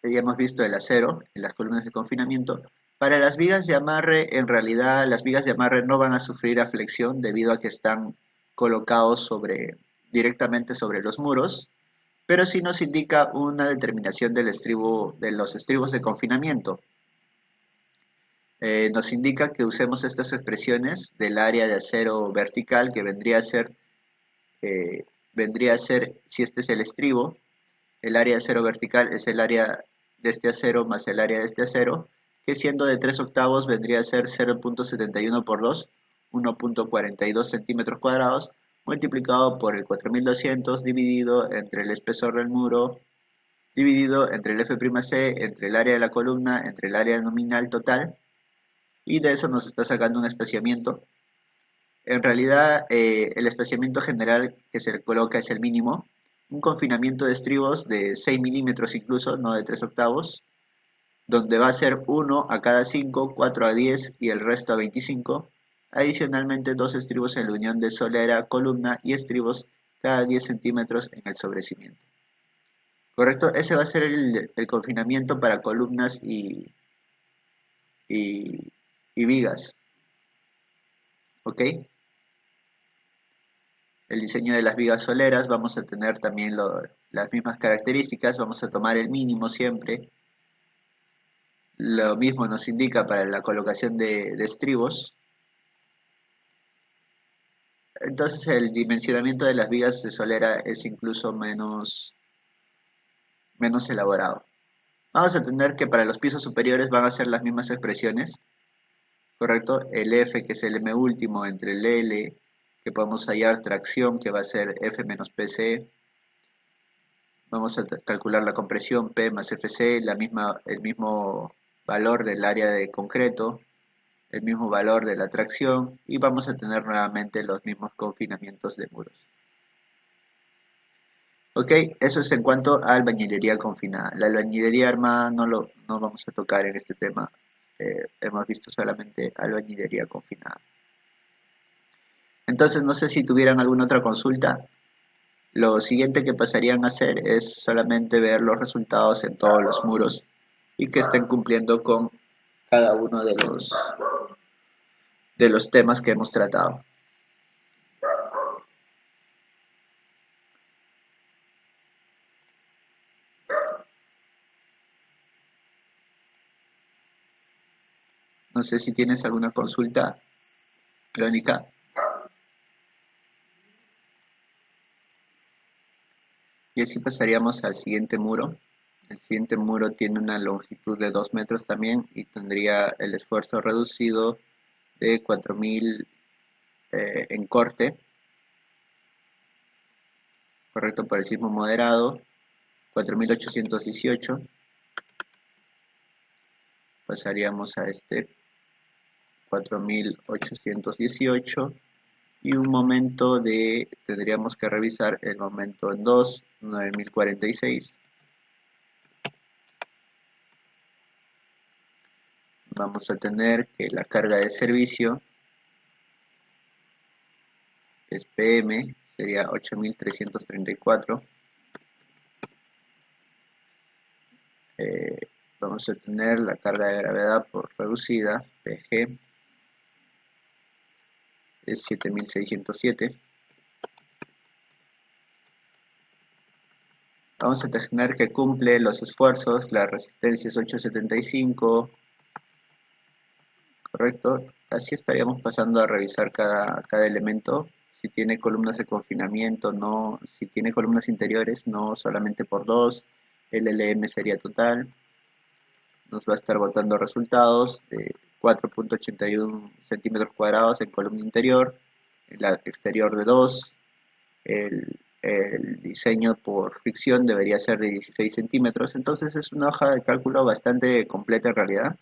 hemos visto el acero en las columnas de confinamiento. Para las vigas de amarre, en realidad las vigas de amarre no van a sufrir aflexión debido a que están colocados directamente sobre los muros, pero sí nos indica una determinación de los estribos de confinamiento. Nos indica que usemos estas expresiones del área de acero vertical, que vendría a ser, si este es el estribo, el área de acero vertical es el área de este acero más el área de este acero, que siendo de 3 octavos vendría a ser 0.71 por 2, 1.42 centímetros cuadrados, multiplicado por el 4200 dividido entre el espesor del muro, dividido entre el F'C, entre el área de la columna, entre el área nominal total, y de eso nos está sacando un espaciamiento. En realidad, el espaciamiento general que se coloca es el mínimo, un confinamiento de estribos de 6 milímetros incluso, no de 3 octavos, donde va a ser 1 a cada 5, 4 a 10 y el resto a 25. Adicionalmente, 2 estribos en la unión de solera, columna y estribos cada 10 centímetros en el sobrecimiento. ¿Correcto? Ese va a ser el confinamiento para columnas y vigas. ¿Ok? El diseño de las vigas soleras, vamos a tener también las mismas características, vamos a tomar el mínimo siempre. Lo mismo nos indica para la colocación de estribos. Entonces el dimensionamiento de las vigas de solera es incluso menos elaborado. Vamos a tener que para los pisos superiores van a ser las mismas expresiones, ¿correcto? El F, que es el M último, entre el L, que podemos hallar tracción, que va a ser F menos PC. Vamos a calcular la compresión P más FC, el mismo valor del área de concreto, el mismo valor de la tracción, y vamos a tener nuevamente los mismos confinamientos de muros. Ok, eso es en cuanto a albañilería confinada. La albañilería armada no vamos a tocar en este tema. Hemos visto solamente albañilería confinada. Entonces, no sé si tuvieran alguna otra consulta. Lo siguiente que pasarían a hacer es solamente ver los resultados en todos los muros y que estén cumpliendo con cada uno de los temas que hemos tratado. No sé si tienes alguna consulta, Crónica. Y así pasaríamos al siguiente muro. El siguiente muro tiene una longitud de 2 metros también y tendría el esfuerzo reducido de 4000 en corte, correcto, por el sismo moderado, 4818. Pasaríamos a este 4818 y un momento tendríamos que revisar el momento en 2, 9046. Vamos a tener que la carga de servicio es PM, sería 8334. Vamos a tener la carga de gravedad por reducida, PG, es 7607. Vamos a tener que cumple los esfuerzos, la resistencia es 875, correcto. Así estaríamos pasando a revisar cada elemento, si tiene columnas de confinamiento, no, si tiene columnas interiores, no solamente por 2, el LM sería total. Nos va a estar botando resultados de 4.81 centímetros cuadrados en columna interior, en la exterior de 2, el diseño por fricción debería ser de 16 centímetros, entonces es una hoja de cálculo bastante completa en realidad.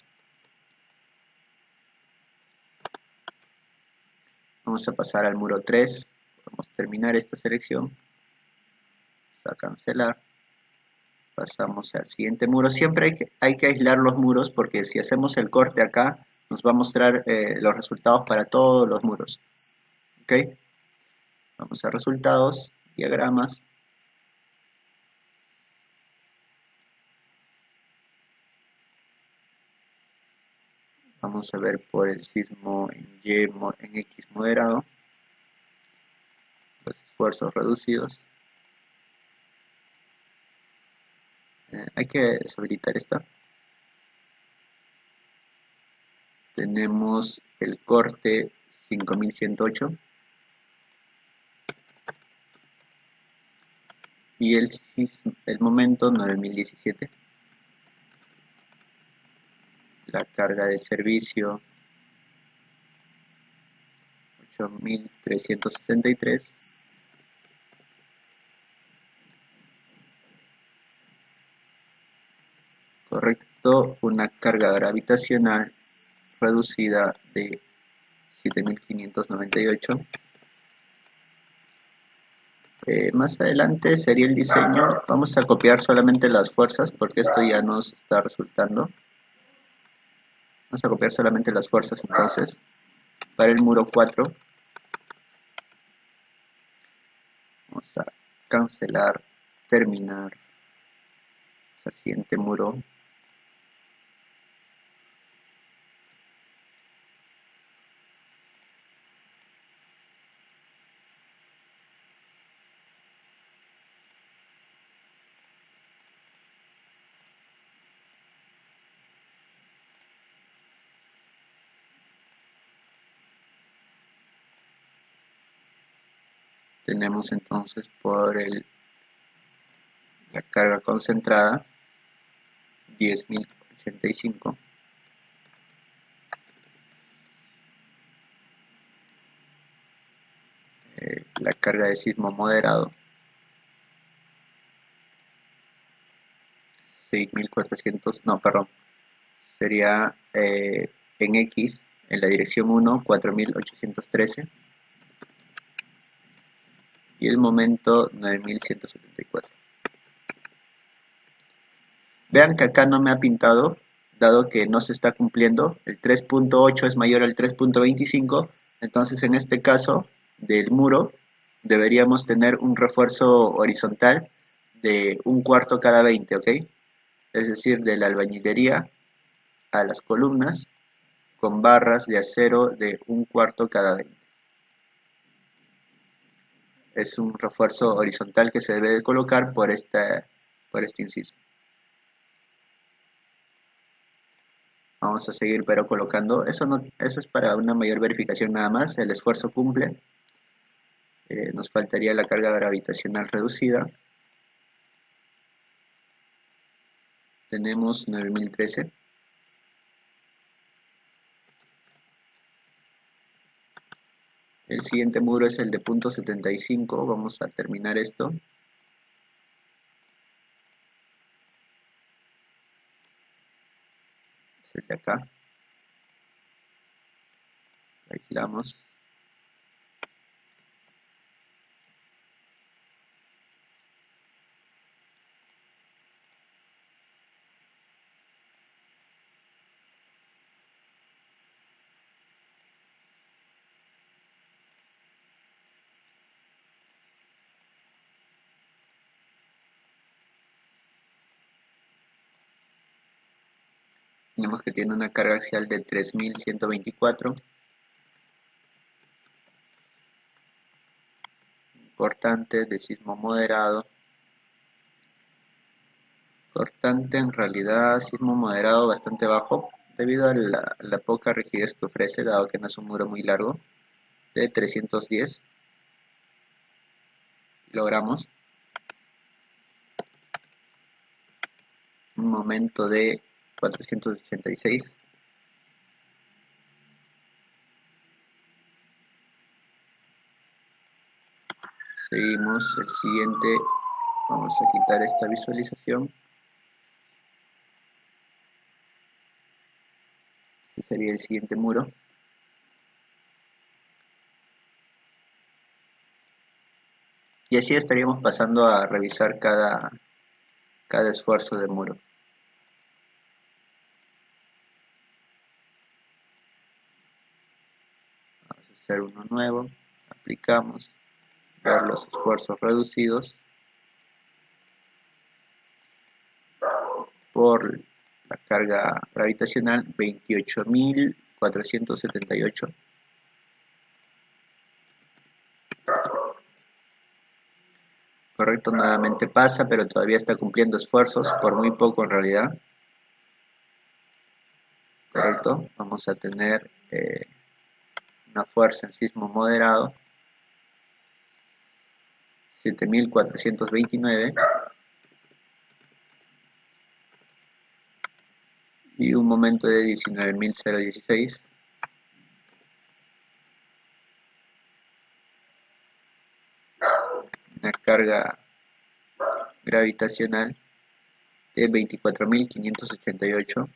Vamos a pasar al muro 3, vamos a terminar esta selección, a cancelar, pasamos al siguiente muro. Siempre hay que aislar los muros porque si hacemos el corte acá nos va a mostrar los resultados para todos los muros. ¿Ok? Vamos a resultados, diagramas. Vamos a ver por el sismo en X moderado. esfuerzos reducidos. Hay que deshabilitar esta. Tenemos el corte 5108 y el momento 9017. La carga de servicio 8363. Correcto, una carga gravitacional reducida de 7598. Más adelante sería el diseño. Vamos a copiar solamente las fuerzas porque esto ya nos está resultando. Vamos a copiar solamente las fuerzas entonces. Para el muro 4 vamos a cancelar, terminar. El siguiente muro. Tenemos entonces por la carga concentrada 10.085. La carga de sismo moderado 6.400, no, perdón, sería en X, en la dirección 1, 4.813 y el momento 9.174. Vean que acá no me ha pintado, dado que no se está cumpliendo, el 3.8 es mayor al 3.25, entonces en este caso del muro deberíamos tener un refuerzo horizontal de 1/4 cada 20, ¿ok? Es decir, de la albañilería a las columnas con barras de acero de 1/4 cada 20. Es un refuerzo horizontal que se debe de colocar por este inciso. Vamos a seguir pero colocando, eso es para una mayor verificación nada más, el esfuerzo cumple. Nos faltaría la carga gravitacional reducida. Tenemos 9013. El siguiente muro es el de punto 75. Vamos a terminar esto. Es el de acá. Aislamos. Tenemos que tiene una carga axial de 3124. Importante, de sismo moderado. Cortante, en realidad sismo moderado bastante bajo, debido a la poca rigidez que ofrece, dado que no es un muro muy largo, de 310. Logramos un momento de 486. Seguimos, el siguiente, vamos a quitar esta visualización. Este sería el siguiente muro. Y así estaríamos pasando a revisar cada esfuerzo de muro. Vamos a hacer uno nuevo, aplicamos, ver los esfuerzos reducidos por la carga gravitacional 28.478. Correcto, nuevamente pasa, pero todavía está cumpliendo esfuerzos, por muy poco en realidad. Correcto, vamos a tener una fuerza en sismo moderado, 7429, y un momento de 19.016. Una carga gravitacional de 24.588.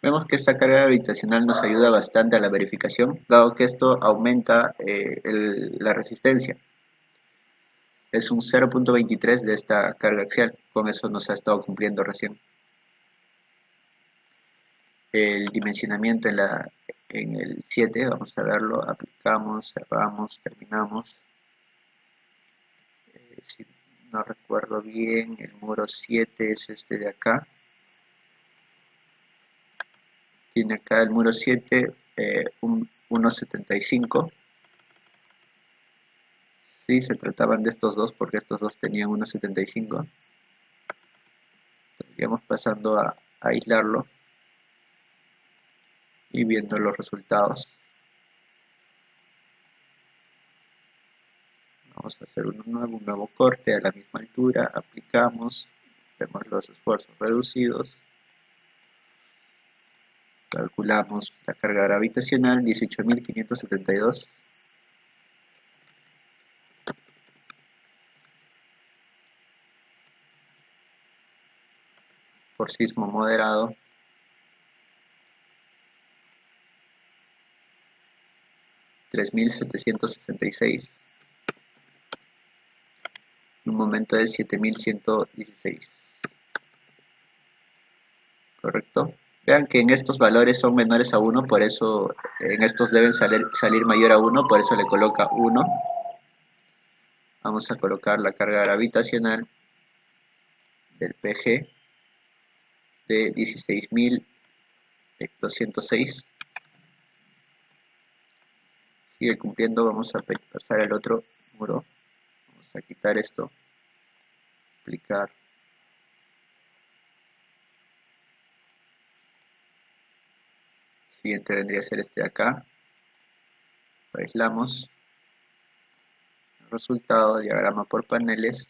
Vemos que esta carga gravitacional nos ayuda bastante a la verificación, dado que esto aumenta la resistencia. Es un 0.23 de esta carga axial, con eso nos ha estado cumpliendo recién. El dimensionamiento en el 7, vamos a verlo, aplicamos, cerramos, terminamos. Si no recuerdo bien, el muro 7 es este de acá. Tiene acá el muro 7 un 1.75. Sí, se trataban de estos dos porque estos dos tenían 1.75. Estaríamos pasando a aislarlo y viendo los resultados. Vamos a hacer un nuevo corte a la misma altura, aplicamos, vemos los esfuerzos reducidos, calculamos la carga gravitacional, 18.572. Por sismo moderado, 3.766. Un momento de 7.116. Correcto. Vean que en estos valores son menores a 1, por eso en estos deben salir mayor a 1, por eso le coloca 1. Vamos a colocar la carga gravitacional del PG de 16.206. Sigue cumpliendo, vamos a pasar al otro muro. Vamos a quitar esto, aplicar. Siguiente vendría a ser este de acá. Lo aislamos. Resultado, diagrama por paneles.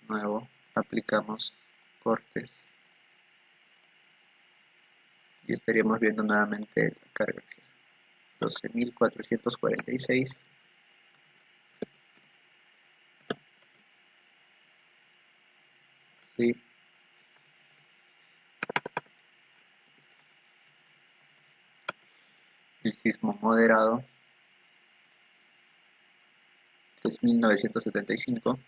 Nuevo, aplicamos cortes. Y estaríamos viendo nuevamente la carga. 12.446. Sí. El sismo moderado, 3.975.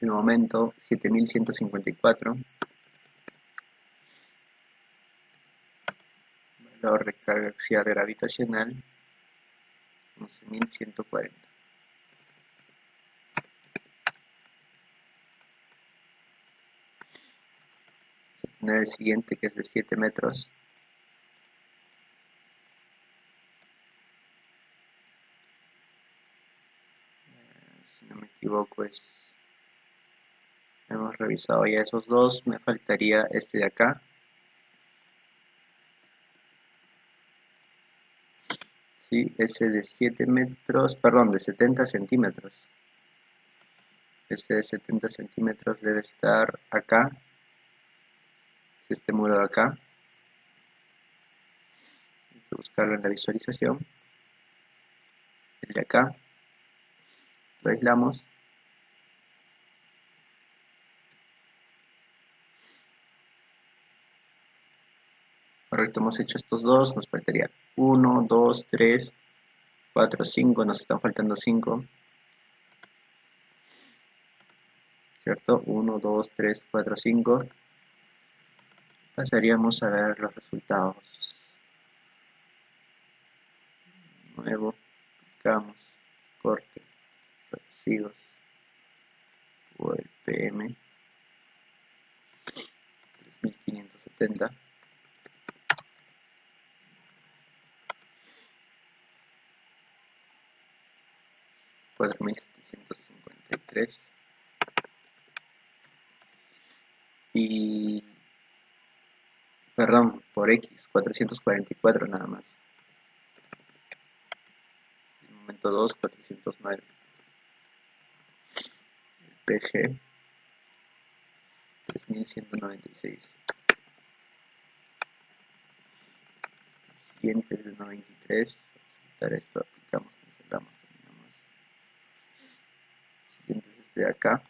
El momento, 7.154. Valor de carga axial gravitacional, 11.140. El siguiente, que es de 7 metros. Si no me equivoco, hemos revisado ya esos dos. Me faltaría este de acá. Sí, ese de 7 metros, perdón, de 70 centímetros. Este de 70 centímetros debe estar acá. Este muro de acá. Hay que buscarlo en la visualización. El de acá. Lo aislamos. Correcto, hemos hecho estos dos. Nos faltaría 1, 2, 3, 4, 5. Nos están faltando 5. ¿Cierto? 1, 2, 3, 4, 5. Pasaríamos a ver los resultados. Nuevo, aplicamos, corte, reducidos, ULPM, 3570. 4753 y perdón, por X 444 nada más. El momento 2 409. El PG 3196. El siguiente es el 93. Vamos a esto, aplicamos, cancelamos, terminamos. El siguiente es este de acá.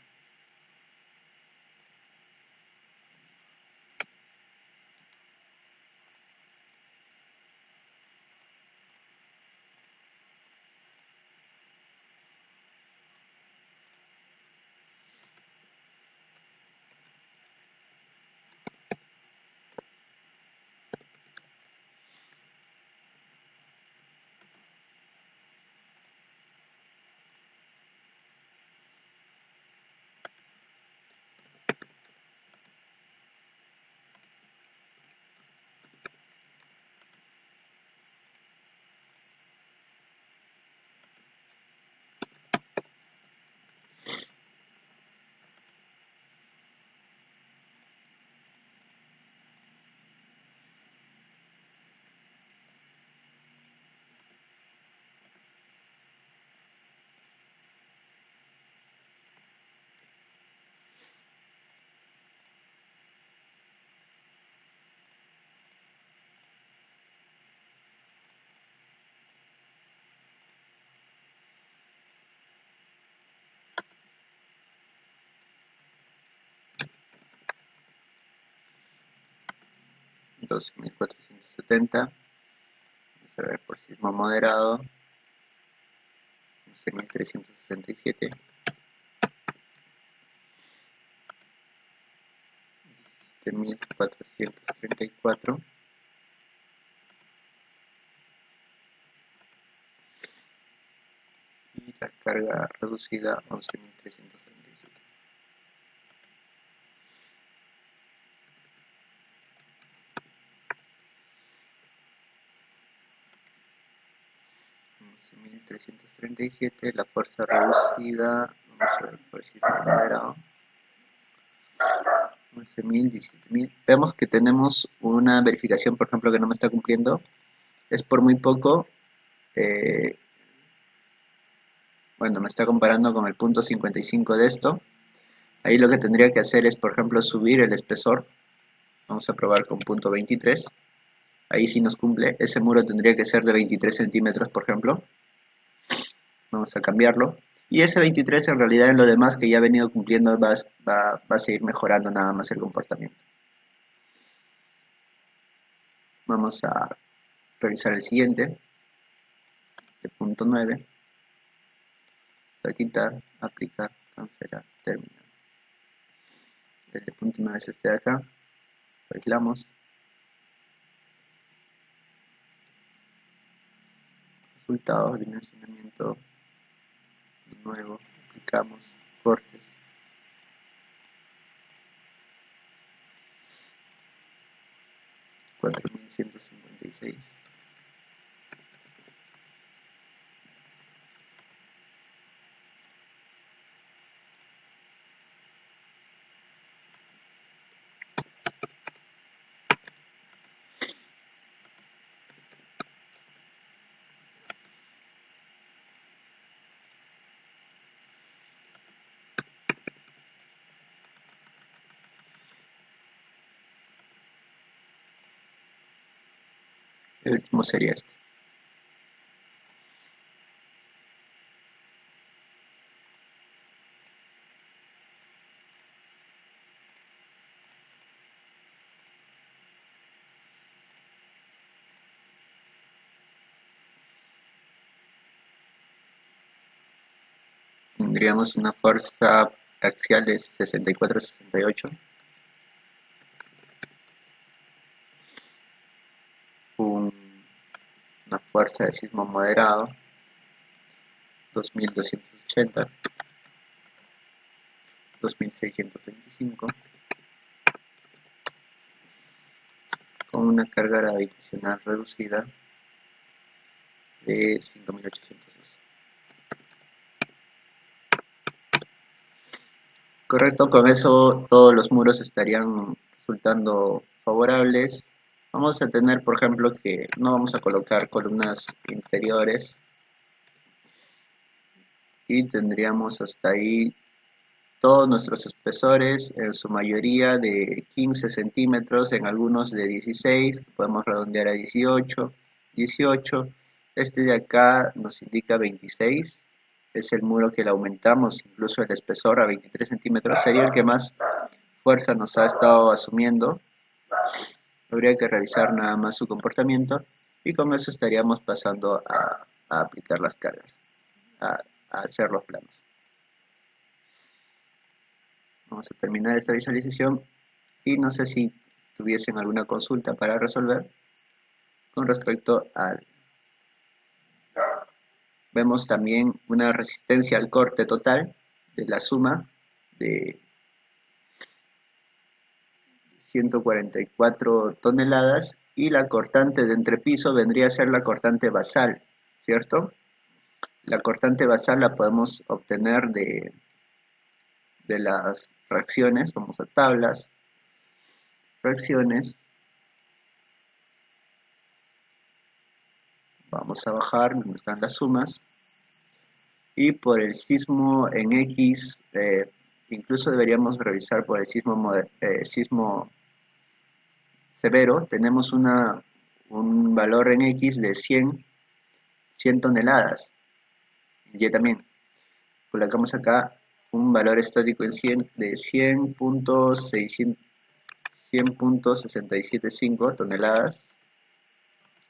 12.470. Vamos a ver por sismo moderado. 11.367. 17.434. Y la carga reducida 11.337. La fuerza reducida, vamos a ver por si moderado, 11.000, 17.000. Vemos que tenemos una verificación, por ejemplo, que no me está cumpliendo. Es por muy poco. Bueno, me está comparando con el punto 55 de esto. Ahí lo que tendría que hacer es, por ejemplo, subir el espesor. Vamos a probar con punto 23. Ahí sí nos cumple. Ese muro tendría que ser de 23 centímetros, por ejemplo. Vamos a cambiarlo. Y ese 23 en realidad en lo demás que ya ha venido cumpliendo va a seguir mejorando nada más el comportamiento. Vamos a revisar el siguiente. El punto 9. A quitar, aplicar, cancelar, terminar. El de punto 9 es este de acá. Aislamos. Resultados, dimensionamiento nuevo, aplicamos, cortes. $4.156. El último sería este. Tendríamos una fuerza axial de 64-68, una fuerza de sismo moderado 2280, 2625, con una carga gravitacional reducida de 5812. Correcto, con eso todos los muros estarían resultando favorables. Vamos a tener, por ejemplo, que no vamos a colocar columnas interiores y tendríamos hasta ahí todos nuestros espesores, en su mayoría de 15 centímetros, en algunos de 16, podemos redondear a 18, 18. Este de acá nos indica 26, es el muro que le aumentamos, incluso el espesor a 23 centímetros, sería el que más fuerza nos ha estado asumiendo. Habría que revisar nada más su comportamiento y con eso estaríamos pasando a aplicar las cargas, a hacer los planos. Vamos a terminar esta visualización y no sé si tuviesen alguna consulta para resolver con respecto al... Vemos también una resistencia al corte total de la suma de 144 toneladas y la cortante de entrepiso vendría a ser la cortante basal, ¿cierto? La cortante basal la podemos obtener de las fracciones, vamos a tablas, fracciones, vamos a bajar donde están las sumas, y por el sismo en X, incluso deberíamos revisar por el sismo severo, tenemos un valor en X de 100 toneladas, Y también, colocamos acá un valor estático en 100 de 100.675 toneladas,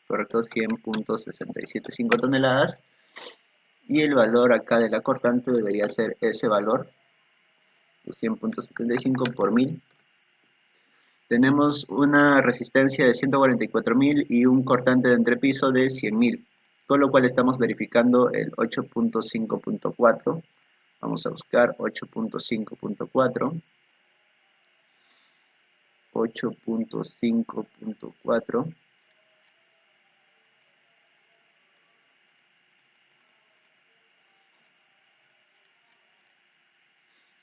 correcto, 100.675 toneladas, y el valor acá de la cortante debería ser ese valor de 100.75 por 1000. Tenemos una resistencia de 144.000 y un cortante de entrepiso de 100.000, con lo cual estamos verificando el 8.5.4. Vamos a buscar 8.5.4. 8.5.4.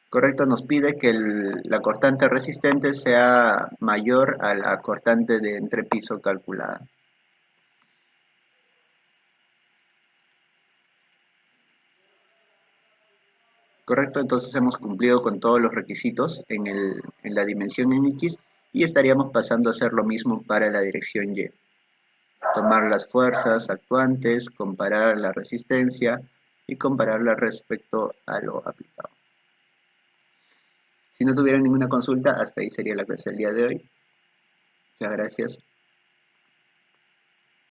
Correcto, nos pide que la cortante resistente sea mayor a la cortante de entrepiso calculada. Correcto, entonces hemos cumplido con todos los requisitos en la dimensión en X y estaríamos pasando a hacer lo mismo para la dirección Y. Tomar las fuerzas actuantes, comparar la resistencia y compararla respecto a lo aplicado. Si no tuvieran ninguna consulta, hasta ahí sería la clase del día de hoy. Muchas gracias.